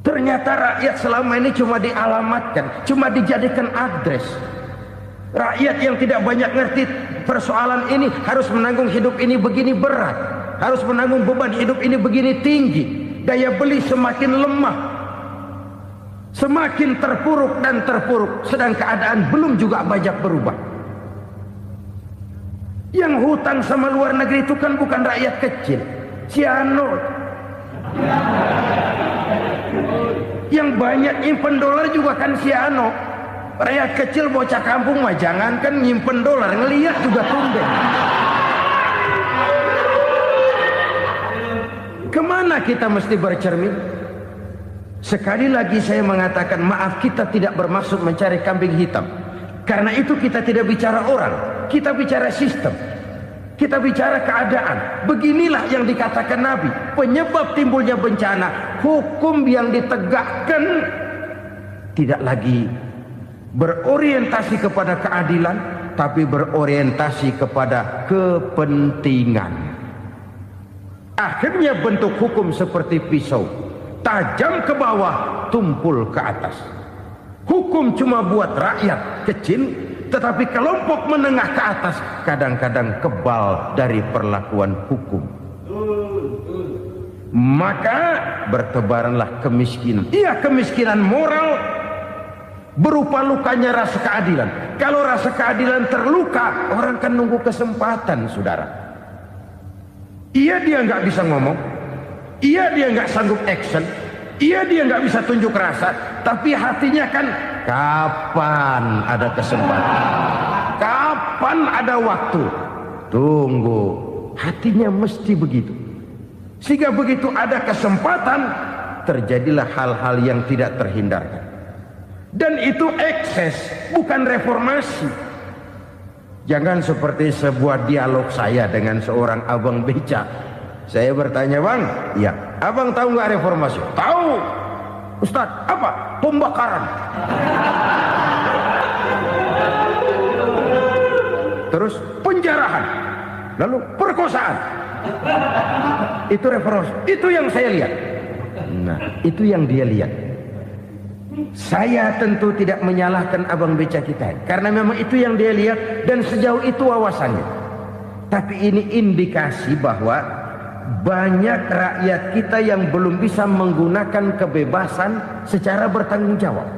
Ternyata rakyat selama ini cuma dialamatkan, cuma dijadikan address. Rakyat yang tidak banyak ngerti persoalan ini harus menanggung hidup ini begini berat, harus menanggung beban hidup ini begini tinggi. Daya beli semakin lemah, semakin terpuruk dan terpuruk, sedang keadaan belum juga banyak berubah. Yang hutang sama luar negeri itu kan bukan rakyat kecil, Ciano. Yang banyak nyimpen dolar juga kan Ciano. Rakyat kecil bocah kampung mah jangankan nyimpen dolar, ngelihat juga tumben. Kemana kita mesti bercermin? Sekali lagi saya mengatakan maaf, kita tidak bermaksud mencari kambing hitam. Karena itu kita tidak bicara orang, kita bicara sistem, kita bicara keadaan. Beginilah yang dikatakan Nabi, penyebab timbulnya bencana, hukum yang ditegakkan tidak lagi berorientasi kepada keadilan, tapi berorientasi kepada kepentingan. Akhirnya bentuk hukum seperti pisau, tajam ke bawah, tumpul ke atas. Hukum cuma buat rakyat kecil, tetapi kelompok menengah ke atas kadang-kadang kebal dari perlakuan hukum. Maka bertebaranlah kemiskinan. Iya, kemiskinan moral berupa lukanya rasa keadilan. Kalau rasa keadilan terluka, orang kan nunggu kesempatan, saudara. Iya, dia nggak bisa ngomong. Iya, dia nggak sanggup action. Iya, dia nggak bisa tunjuk rasa, tapi hatinya kan kapan ada kesempatan, kapan ada waktu. Tunggu, hatinya mesti begitu. Sehingga begitu ada kesempatan, terjadilah hal-hal yang tidak terhindarkan. Dan itu ekses, bukan reformasi. Jangan seperti sebuah dialog saya dengan seorang abang beca. Saya bertanya, bang, ya, abang tahu nggak reformasi? Tahu. Ustaz, apa? Pembakaran. Terus penjarahan. Lalu perkosaan. Itu reformasi. Itu yang saya lihat. Nah, itu yang dia lihat. Saya tentu tidak menyalahkan abang beca kita, karena memang itu yang dia lihat dan sejauh itu wawasannya. Tapi ini indikasi bahwa banyak rakyat kita yang belum bisa menggunakan kebebasan secara bertanggung jawab.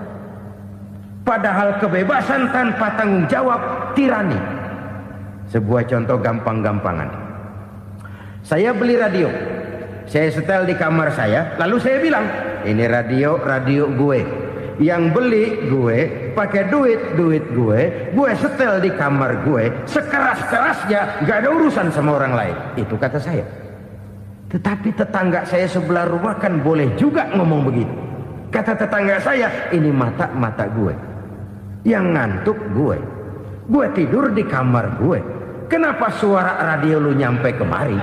Padahal kebebasan tanpa tanggung jawab tirani. Sebuah contoh gampang-gampangan. Saya beli radio, saya setel di kamar saya, lalu saya bilang, ini radio gue. Yang beli gue, pakai duit gue setel di kamar gue, sekeras-kerasnya, gak ada urusan sama orang lain. Itu kata saya. Tetapi tetangga saya sebelah rumah kan boleh juga ngomong begitu. Kata tetangga saya, ini mata gue, yang ngantuk gue tidur di kamar gue. Kenapa suara radio lu nyampe kemari?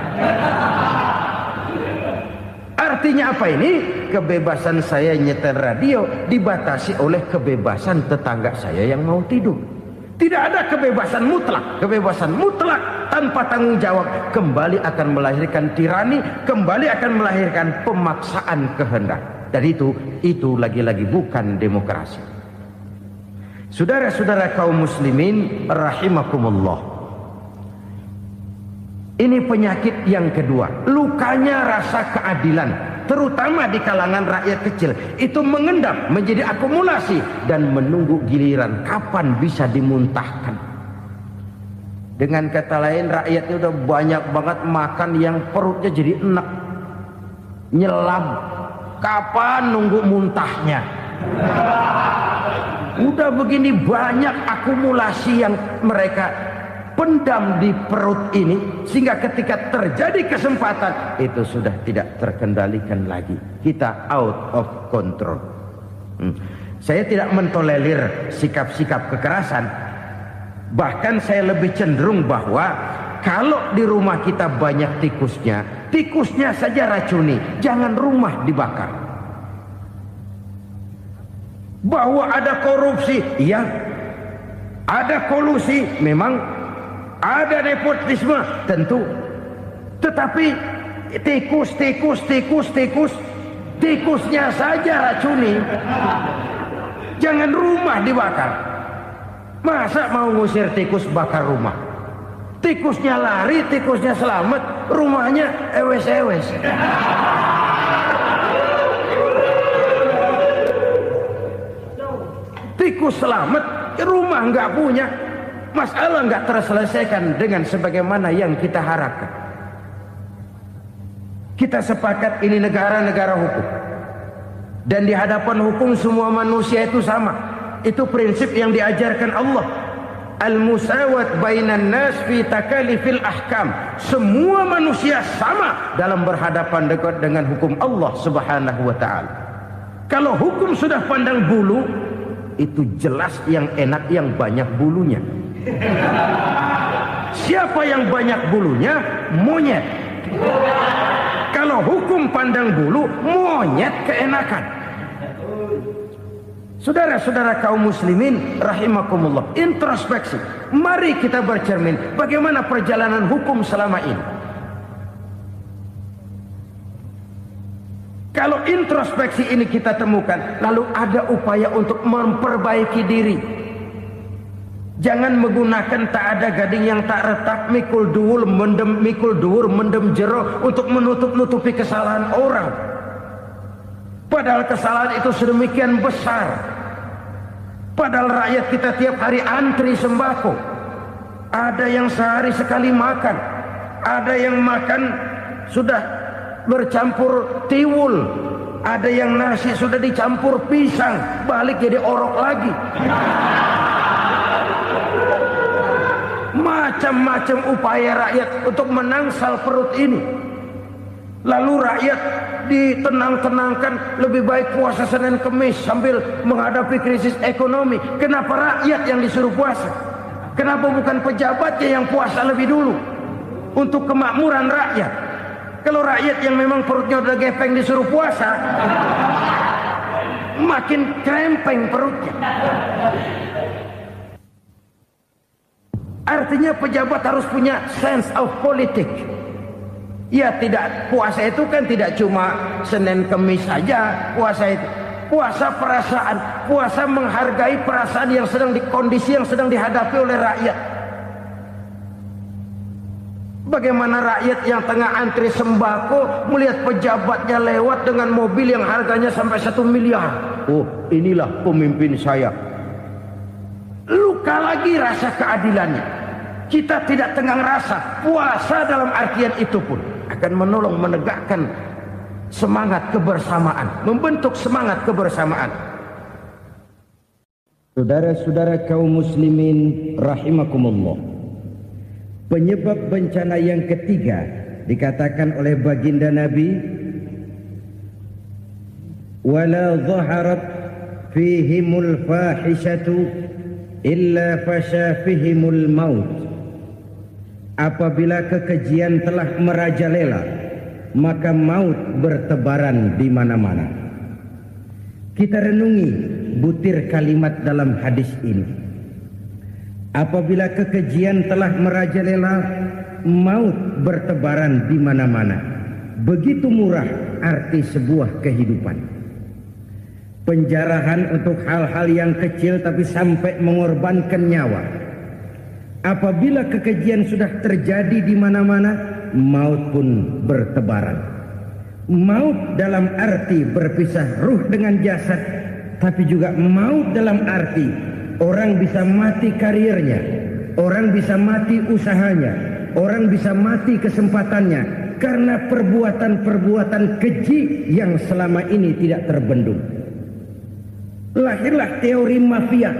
Artinya apa ini? Kebebasan saya nyetel radio dibatasi oleh kebebasan tetangga saya yang mau tidur. Tidak ada kebebasan mutlak. Kebebasan mutlak tanpa tanggung jawab kembali akan melahirkan tirani, kembali akan melahirkan pemaksaan kehendak. Dan itu lagi-lagi bukan demokrasi. Saudara-saudara kaum muslimin rahimakumullah. Ini penyakit yang kedua, lukanya rasa keadilan, terutama di kalangan rakyat kecil. Itu mengendap menjadi akumulasi dan menunggu giliran kapan bisa dimuntahkan. Dengan kata lain, rakyatnya udah banyak banget makan yang perutnya jadi enak, nyelam. Kapan nunggu muntahnya? Udah begini banyak akumulasi yang mereka pendam di perut ini, sehingga ketika terjadi kesempatan itu sudah tidak terkendalikan lagi. Kita out of control. Saya tidak mentolerir sikap-sikap kekerasan. Bahkan saya lebih cenderung bahwa kalau di rumah kita banyak tikusnya saja racuni, jangan rumah dibakar. Bahwa ada korupsi, iya. Ada kolusi, memang. Ada nepotisme, tentu. Tetapi tikusnya saja racuni. Jangan rumah dibakar. Masa mau ngusir tikus bakar rumah? Tikusnya lari, tikusnya selamat, rumahnya ewes-ewes. Tikus selamat, rumah nggak punya. Masalah nggak terselesaikan dengan sebagaimana yang kita harapkan. Kita sepakat ini negara hukum, dan di hadapan hukum semua manusia itu sama. Itu prinsip yang diajarkan Allah. Al-musawat bainan nas fi takalifil ahkam. Semua manusia sama dalam berhadapan dengan hukum Allah Subhanahu wa taala. Kalau hukum sudah pandang bulu, itu jelas yang enak yang banyak bulunya. Siapa yang banyak bulunya? Monyet. Kalau hukum pandang bulu, monyet keenakan. Saudara-saudara kaum muslimin rahimakumullah, introspeksi. Mari kita bercermin bagaimana perjalanan hukum selama ini. Kalau introspeksi ini kita temukan, lalu ada upaya untuk memperbaiki diri. Jangan menggunakan tak ada gading yang tak retak, mikul duwur mendem jero untuk menutup-nutupi kesalahan orang. Padahal kesalahan itu sedemikian besar. Padahal rakyat kita tiap hari antri sembako. Ada yang sehari sekali makan, ada yang makan sudah bercampur tiwul, ada yang nasi sudah dicampur pisang, balik jadi orok lagi. macam-macam upaya rakyat untuk menangsal perut ini. Lalu rakyat ditenang-tenangkan, lebih baik puasa Senin Kemis sambil menghadapi krisis ekonomi. Kenapa rakyat yang disuruh puasa? Kenapa bukan pejabatnya yang puasa lebih dulu untuk kemakmuran rakyat? Kalau rakyat yang memang perutnya udah gepeng disuruh puasa, makin krempeng perutnya. Artinya pejabat harus punya sense of politik. Ya, tidak, puasa itu kan tidak cuma Senin Kemis saja puasa itu. Puasa perasaan, puasa menghargai perasaan yang sedang kondisi yang sedang dihadapi oleh rakyat. Bagaimana rakyat yang tengah antri sembako melihat pejabatnya lewat dengan mobil yang harganya sampai 1 miliar. Oh, inilah pemimpin saya. Luka lagi rasa keadilannya. Kita tidak tenggang rasa. Puasa dalam artian itu pun akan menolong menegakkan semangat kebersamaan, membentuk semangat kebersamaan. Saudara-saudara kaum muslimin rahimakumullah, penyebab bencana yang ketiga dikatakan oleh baginda Nabi, wala dhaharat fihimul fahishatu illa fasha fihimul maut. Apabila kekejian telah merajalela, maka maut bertebaran di mana-mana. Kita renungi butir kalimat dalam hadis ini. Apabila kekejian telah merajalela, maut bertebaran di mana-mana. Begitu murah arti sebuah kehidupan. Penjarahan untuk hal-hal yang kecil tapi sampai mengorbankan nyawa. Apabila kekejian sudah terjadi di mana-mana, maut pun bertebaran. Maut dalam arti berpisah ruh dengan jasad, tapi juga maut dalam arti orang bisa mati karirnya, orang bisa mati usahanya, orang bisa mati kesempatannya karena perbuatan-perbuatan keji yang selama ini tidak terbendung. Lahirlah teori mafia.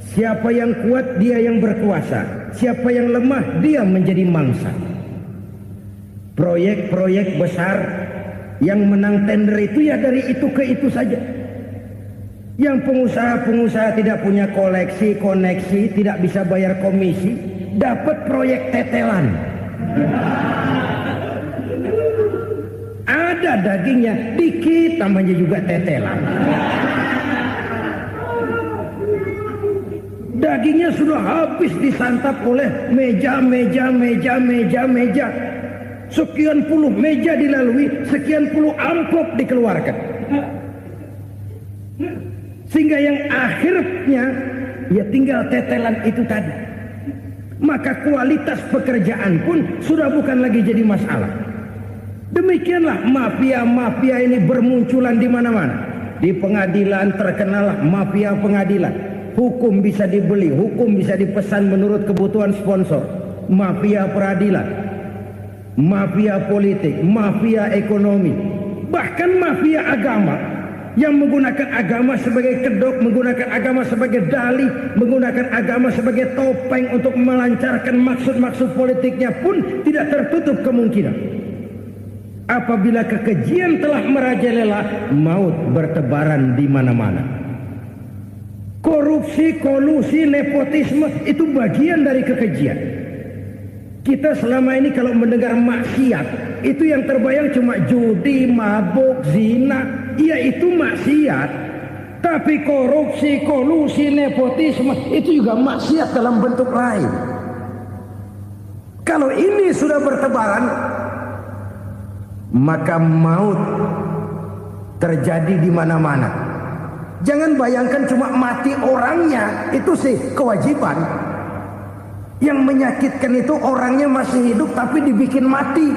Siapa yang kuat dia yang berkuasa, siapa yang lemah dia menjadi mangsa. Proyek-proyek besar yang menang tender itu ya dari itu ke itu saja. Yang pengusaha-pengusaha tidak punya koneksi, tidak bisa bayar komisi, dapat proyek tetelan. Ada dagingnya, dikit namanya juga tetelan. Dagingnya sudah habis disantap oleh meja. Sekian puluh meja dilalui, sekian puluh amplop dikeluarkan. Sehingga yang akhirnya ya tinggal tetelan itu tadi. Maka kualitas pekerjaan pun sudah bukan lagi jadi masalah. Demikianlah mafia-mafia ini bermunculan di mana-mana. Di pengadilan terkenal mafia pengadilan. Hukum bisa dibeli, hukum bisa dipesan menurut kebutuhan sponsor. Mafia peradilan, mafia politik, mafia ekonomi, bahkan mafia agama yang menggunakan agama sebagai kedok, menggunakan agama sebagai dalih, menggunakan agama sebagai topeng untuk melancarkan maksud-maksud politiknya pun tidak tertutup kemungkinan. Apabila kekejian telah merajalela, maut bertebaran di mana-mana. Korupsi, kolusi, nepotisme itu bagian dari kekejian. Kita selama ini kalau mendengar maksiat, itu yang terbayang cuma judi, mabuk, zina. Iya, itu maksiat. Tapi korupsi, kolusi, nepotisme itu juga maksiat dalam bentuk lain. Kalau ini sudah bertebaran, maka maut terjadi di mana-mana. Jangan bayangkan cuma mati orangnya, itu sih kewajiban. Yang menyakitkan itu orangnya masih hidup tapi dibikin mati.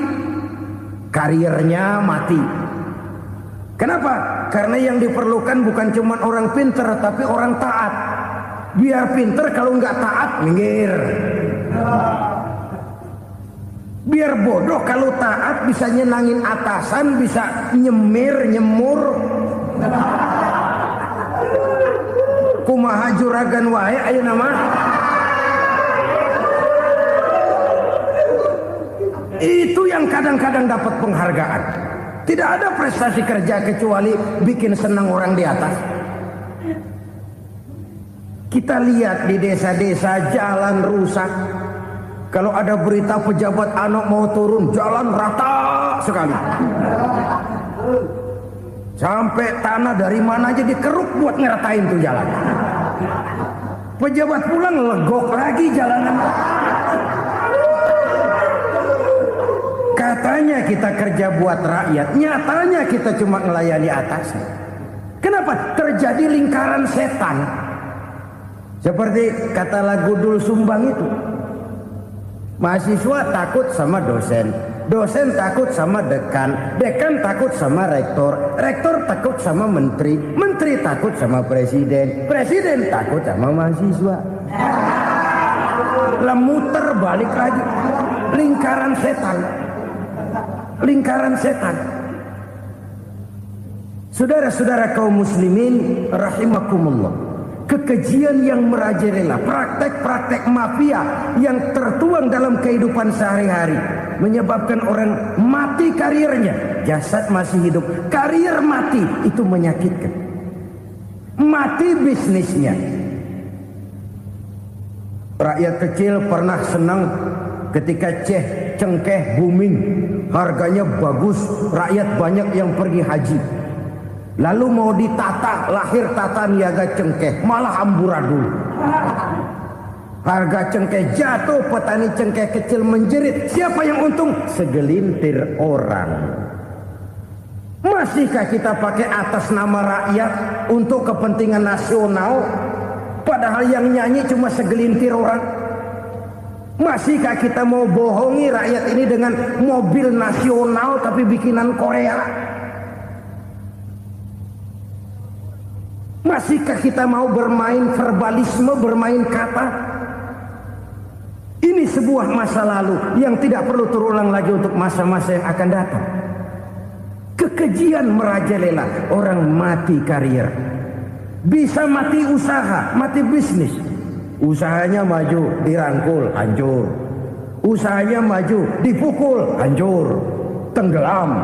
Karirnya mati. Kenapa? Karena yang diperlukan bukan cuma orang pinter tapi orang taat. Biar pinter, kalau nggak taat minggir. Biar bodoh, kalau taat bisa nyenangin atasan, bisa nyemur. Kumaha juragan wae ayeuna mah. Itu yang kadang-kadang dapat penghargaan. Tidak ada prestasi kerja kecuali bikin senang orang di atas. Kita lihat di desa-desa jalan rusak. Kalau ada berita pejabat anak mau turun, jalan rata sekali. Sampai tanah dari mana aja dikeruk buat ngeratain tuh jalan. Pejabat pulang legok lagi jalanan. Katanya kita kerja buat rakyat, nyatanya kita cuma melayani atasnya. Kenapa? Terjadi lingkaran setan. Seperti kata lagu Dul Sumbang itu. Mahasiswa takut sama dosen, dosen takut sama dekan, dekan takut sama rektor, rektor takut sama menteri, menteri takut sama presiden, presiden takut sama mahasiswa. Muter balik lagi. Lingkaran setan. Lingkaran setan. Saudara-saudara kaum muslimin rahimakumullah, kekejian yang merajalela, praktek-praktek mafia yang tertuang dalam kehidupan sehari-hari menyebabkan orang mati karirnya, jasad masih hidup, karir mati, itu menyakitkan. Mati bisnisnya. Rakyat kecil pernah senang ketika cengkeh booming, harganya bagus, rakyat banyak yang pergi haji. Lalu mau ditata, lahir tata niaga cengkeh, malah amburadul. Harga cengkeh jatuh, petani cengkeh kecil menjerit. Siapa yang untung? Segelintir orang. Masihkah kita pakai atas nama rakyat untuk kepentingan nasional, padahal yang nyanyi cuma segelintir orang? Masihkah kita mau bohongi rakyat ini dengan mobil nasional tapi bikinan Korea? Masihkah kita mau bermain verbalisme, bermain kata? Ini sebuah masa lalu yang tidak perlu terulang lagi untuk masa-masa yang akan datang. Kekejian merajalela, orang mati karir. Bisa mati usaha, mati bisnis. Usahanya maju, dirangkul, hancur. Usahanya maju, dipukul, hancur, tenggelam.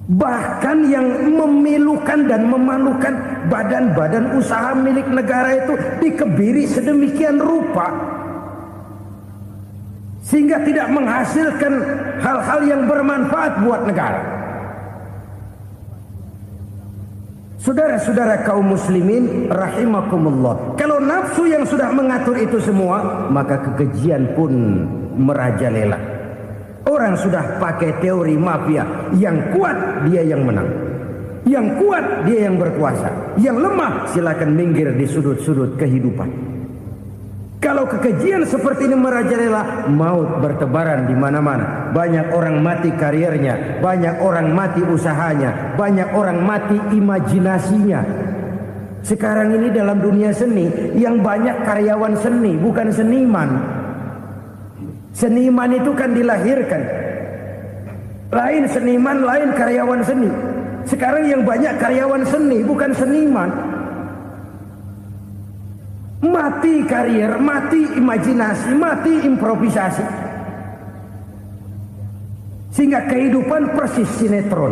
Bahkan yang memilukan dan memalukan badan-badan usaha milik negara itu dikebiri sedemikian rupa sehingga tidak menghasilkan hal-hal yang bermanfaat buat negara. Saudara-saudara kaum muslimin rahimakumullah, kalau nafsu yang sudah mengatur itu semua, maka kekejian pun merajalela. Orang sudah pakai teori mafia, yang kuat dia yang menang, yang kuat dia yang berkuasa, yang lemah silakan minggir di sudut-sudut kehidupan. Kalau kekejian seperti ini merajalela, maut bertebaran di mana-mana. Banyak orang mati karirnya, banyak orang mati usahanya, banyak orang mati imajinasinya. Sekarang ini dalam dunia seni yang banyak karyawan seni, bukan seniman. Seniman itu kan dilahirkan, lain seniman, lain karyawan seni. Sekarang yang banyak karyawan seni, bukan seniman. Mati karir, mati imajinasi, mati improvisasi. Sehingga kehidupan persis sinetron.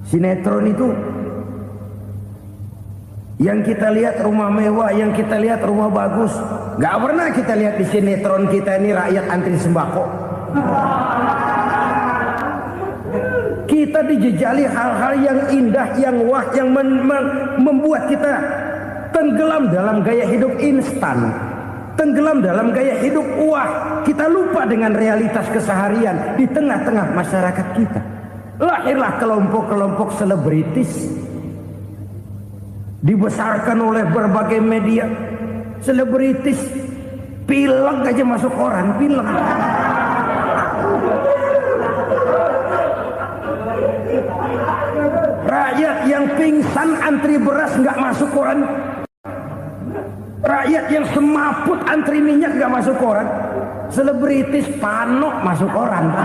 Sinetron itu yang kita lihat rumah mewah, yang kita lihat rumah bagus. Gak pernah kita lihat di sinetron kita ini rakyat antri sembako. Kita dijejali hal-hal yang indah, yang wah, yang membuat kita tenggelam dalam gaya hidup instan, tenggelam dalam gaya hidup wah. Kita lupa dengan realitas keseharian di tengah-tengah masyarakat kita. Lahirlah kelompok-kelompok selebritis, dibesarkan oleh berbagai media. Selebritis pilek aja masuk koran, pilek. Rakyat yang pingsan antri beras nggak masuk koran. Rakyat yang semaput antri minyak nggak masuk koran. Selebritis panok masuk koran.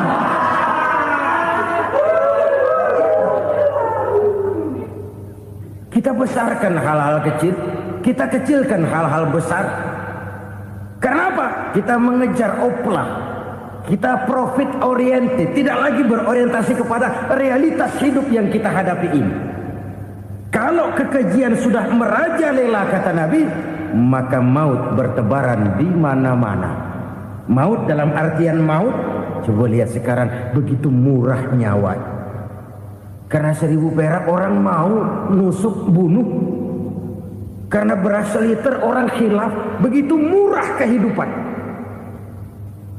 Kita besarkan hal-hal kecil, kita kecilkan hal-hal besar. Karena apa? kita mengejar oplah, kita profit oriented, tidak lagi berorientasi kepada realitas hidup yang kita hadapi ini. Kalau kekejian sudah merajalela, kata Nabi, maka maut bertebaran di mana-mana. Maut dalam artian maut, coba lihat sekarang begitu murah nyawa. Karena 1000 perak orang mau nusuk bunuh. Karena beras seliter orang khilaf, begitu murah kehidupan.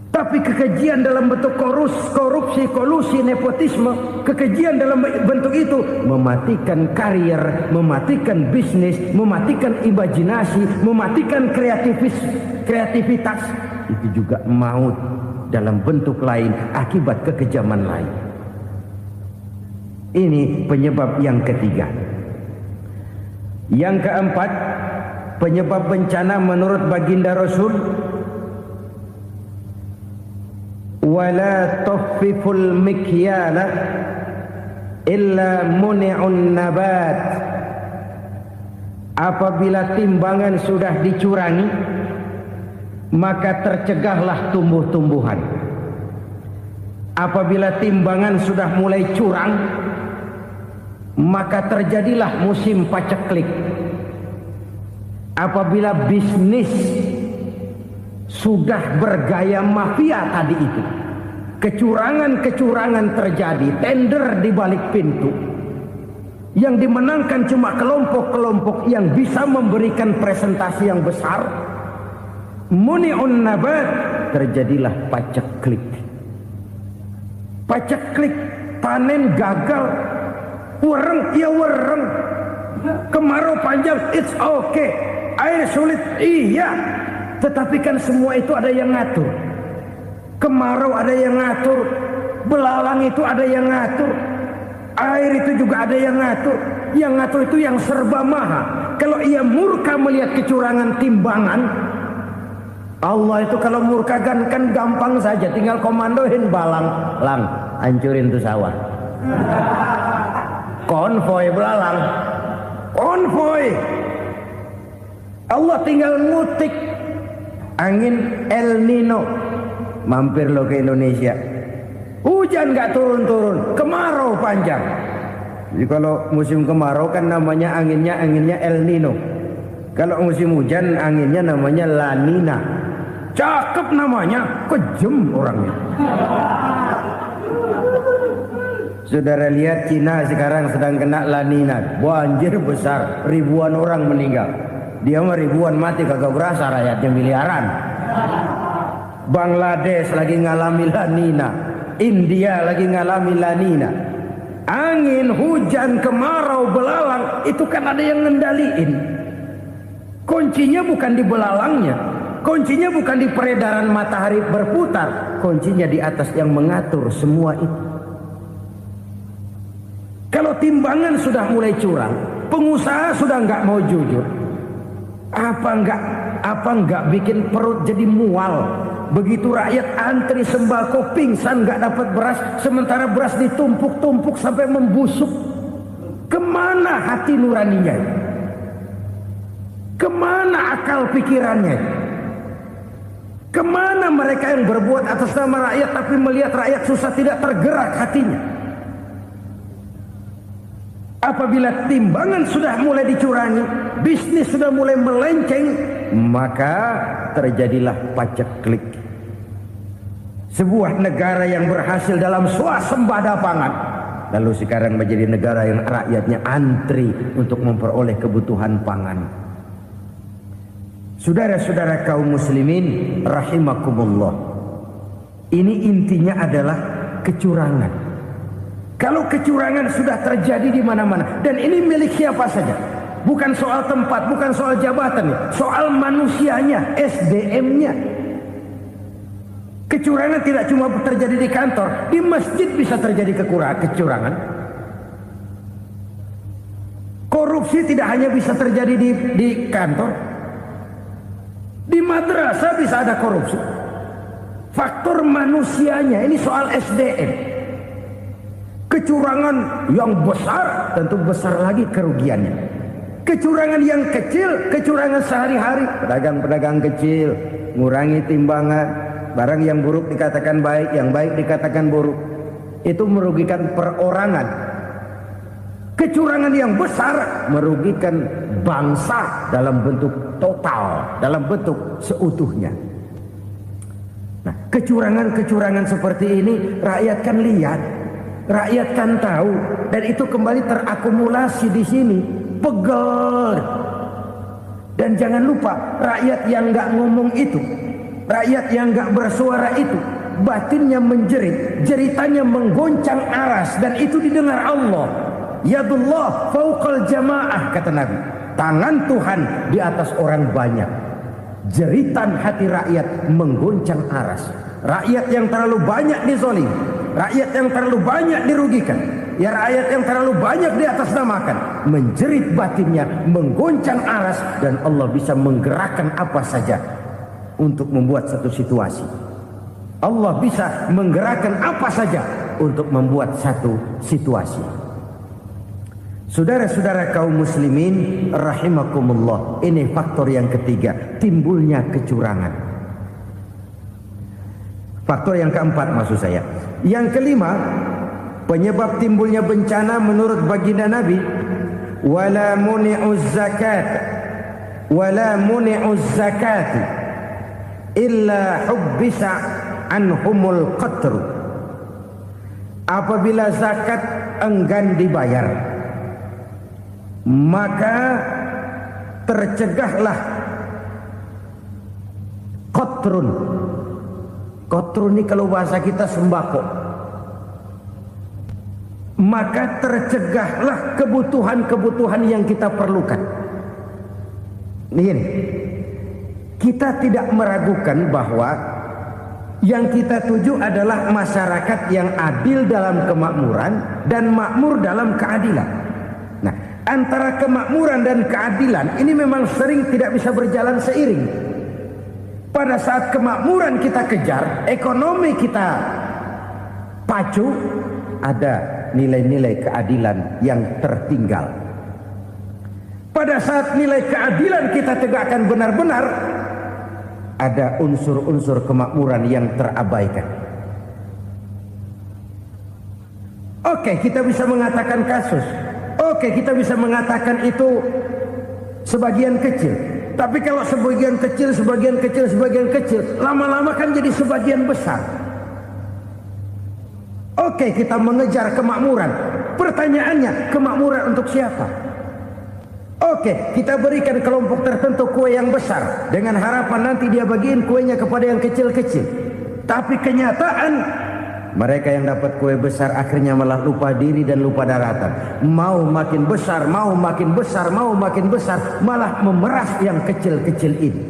Tapi kekejian dalam bentuk korupsi, kolusi, nepotisme, kekejian dalam bentuk itu mematikan karier, mematikan bisnis, mematikan imajinasi, mematikan kreativitas. Itu juga maut dalam bentuk lain akibat kekejaman lain. Ini penyebab yang ketiga. Yang keempat, penyebab bencana menurut baginda Rasul, wala tuffiful mikyala illa muni'un nabat. Apabila timbangan sudah dicurangi, maka tercegahlah tumbuh-tumbuhan. Apabila timbangan sudah mulai curang, maka terjadilah musim paceklik. Apabila bisnis sudah bergaya mafia tadi itu, kecurangan-kecurangan terjadi, tender di balik pintu, yang dimenangkan cuma kelompok-kelompok yang bisa memberikan presentasi yang besar, muni'un nabat, terjadilah paceklik. Paceklik, panen gagal, wereng ya wereng, kemarau panjang, it's okay, air sulit, iya. Tetapi kan semua itu ada yang ngatur. Kemarau ada yang ngatur, belalang itu ada yang ngatur, air itu juga ada yang ngatur. Yang ngatur itu yang serba maha. Kalau ia murka melihat kecurangan timbangan, Allah itu kalau murka kan gampang saja, tinggal komandoin balang, lang, hancurin tuh sawah. Konvoy belalang, konvoy. Allah tinggal ngutik angin El Nino, mampir lo ke Indonesia. Hujan gak turun-turun, kemarau panjang. Jadi kalau musim kemarau kan namanya anginnya El Nino. Kalau musim hujan anginnya namanya La Nina. Cakep namanya, kejem orangnya. Saudara lihat Cina sekarang sedang kena La Nina, banjir besar, ribuan orang meninggal. Dia mah ribuan mati kagak berasa, rakyatnya miliaran. Bangladesh lagi ngalami La Nina, India lagi ngalami La Nina. Angin, hujan, kemarau, belalang, itu kan ada yang ngendaliin. Kuncinya bukan di belalangnya, kuncinya bukan di peredaran matahari berputar, kuncinya di atas yang mengatur semua itu. Kalau timbangan sudah mulai curang, pengusaha sudah nggak mau jujur, apa nggak bikin perut jadi mual. Begitu rakyat antri sembako pingsan nggak dapat beras, sementara beras ditumpuk-tumpuk sampai membusuk. Kemana hati nuraninya? Kemana akal pikirannya? Kemana mereka yang berbuat atas nama rakyat tapi melihat rakyat susah tidak tergerak hatinya? Apabila timbangan sudah mulai dicurangi, bisnis sudah mulai melenceng, maka terjadilah paceklik. Sebuah negara yang berhasil dalam swasembada pangan, lalu sekarang menjadi negara yang rakyatnya antri untuk memperoleh kebutuhan pangan. Saudara-saudara kaum muslimin rahimakumullah, ini intinya adalah kecurangan. Kalau kecurangan sudah terjadi di mana-mana, dan ini milik siapa saja, bukan soal tempat, bukan soal jabatan, soal manusianya, SDM-nya. Kecurangan tidak cuma terjadi di kantor, di masjid bisa terjadi kecurangan. Korupsi tidak hanya bisa terjadi di kantor, di madrasah bisa ada korupsi. Faktor manusianya, ini soal SDM. Kecurangan yang besar tentu besar lagi kerugiannya. Kecurangan yang kecil, kecurangan sehari-hari, pedagang-pedagang kecil ngurangi timbangan, barang yang buruk dikatakan baik, yang baik dikatakan buruk. Itu merugikan perorangan. Kecurangan yang besar merugikan bangsa dalam bentuk total, dalam bentuk seutuhnya. Nah, kecurangan-kecurangan seperti ini rakyat kan lihat, rakyat kan tahu, dan itu kembali terakumulasi di sini, pegel. Dan jangan lupa, rakyat yang nggak ngomong itu, rakyat yang nggak bersuara itu, batinnya menjerit, jeritannya menggoncang aras, dan itu didengar Allah. Yadullah fauqal jamaah, kata Nabi. Tangan Tuhan di atas orang banyak. Jeritan hati rakyat menggoncang aras. Rakyat yang terlalu banyak dizolim, rakyat yang terlalu banyak dirugikan, ya rakyat yang terlalu banyak di atas namakan, menjerit batinnya, menggoncang aras, dan Allah bisa menggerakkan apa saja untuk membuat satu situasi. Allah bisa menggerakkan apa saja untuk membuat satu situasi. Saudara-saudara kaum muslimin rahimakumullah, ini faktor yang ketiga, timbulnya kecurangan. Faktor yang keempat maksud saya. Yang kelima, penyebab timbulnya bencana menurut baginda Nabi, wala muni'uz zakat wala muni'uz zakat illa hubbisa anhumul qatr. Apabila zakat enggan dibayar, maka tercegahlah qatrun. Qatrun ini kalau bahasa kita sembako. Maka tercegahlah kebutuhan-kebutuhan yang kita perlukan. Ini, kita tidak meragukan bahwa yang kita tuju adalah masyarakat yang adil dalam kemakmuran dan makmur dalam keadilan. Nah, antara kemakmuran dan keadilan ini memang sering tidak bisa berjalan seiring. Pada saat kemakmuran kita kejar, ekonomi kita pacu, ada nilai-nilai keadilan yang tertinggal. Pada saat nilai keadilan kita tegakkan benar-benar, ada unsur-unsur kemakmuran yang terabaikan. Oke, kita bisa mengatakan kasus. Oke, kita bisa mengatakan itu sebagian kecil. Tapi kalau sebagian kecil, lama-lama kan jadi sebagian besar. Oke, kita mengejar kemakmuran. Pertanyaannya, kemakmuran untuk siapa? Oke, kita berikan kelompok tertentu kue yang besar dengan harapan nanti dia bagiin kuenya kepada yang kecil-kecil. Tapi kenyataan, mereka yang dapat kue besar akhirnya malah lupa diri dan lupa daratan. Mau makin besar, malah memeras yang kecil-kecil ini.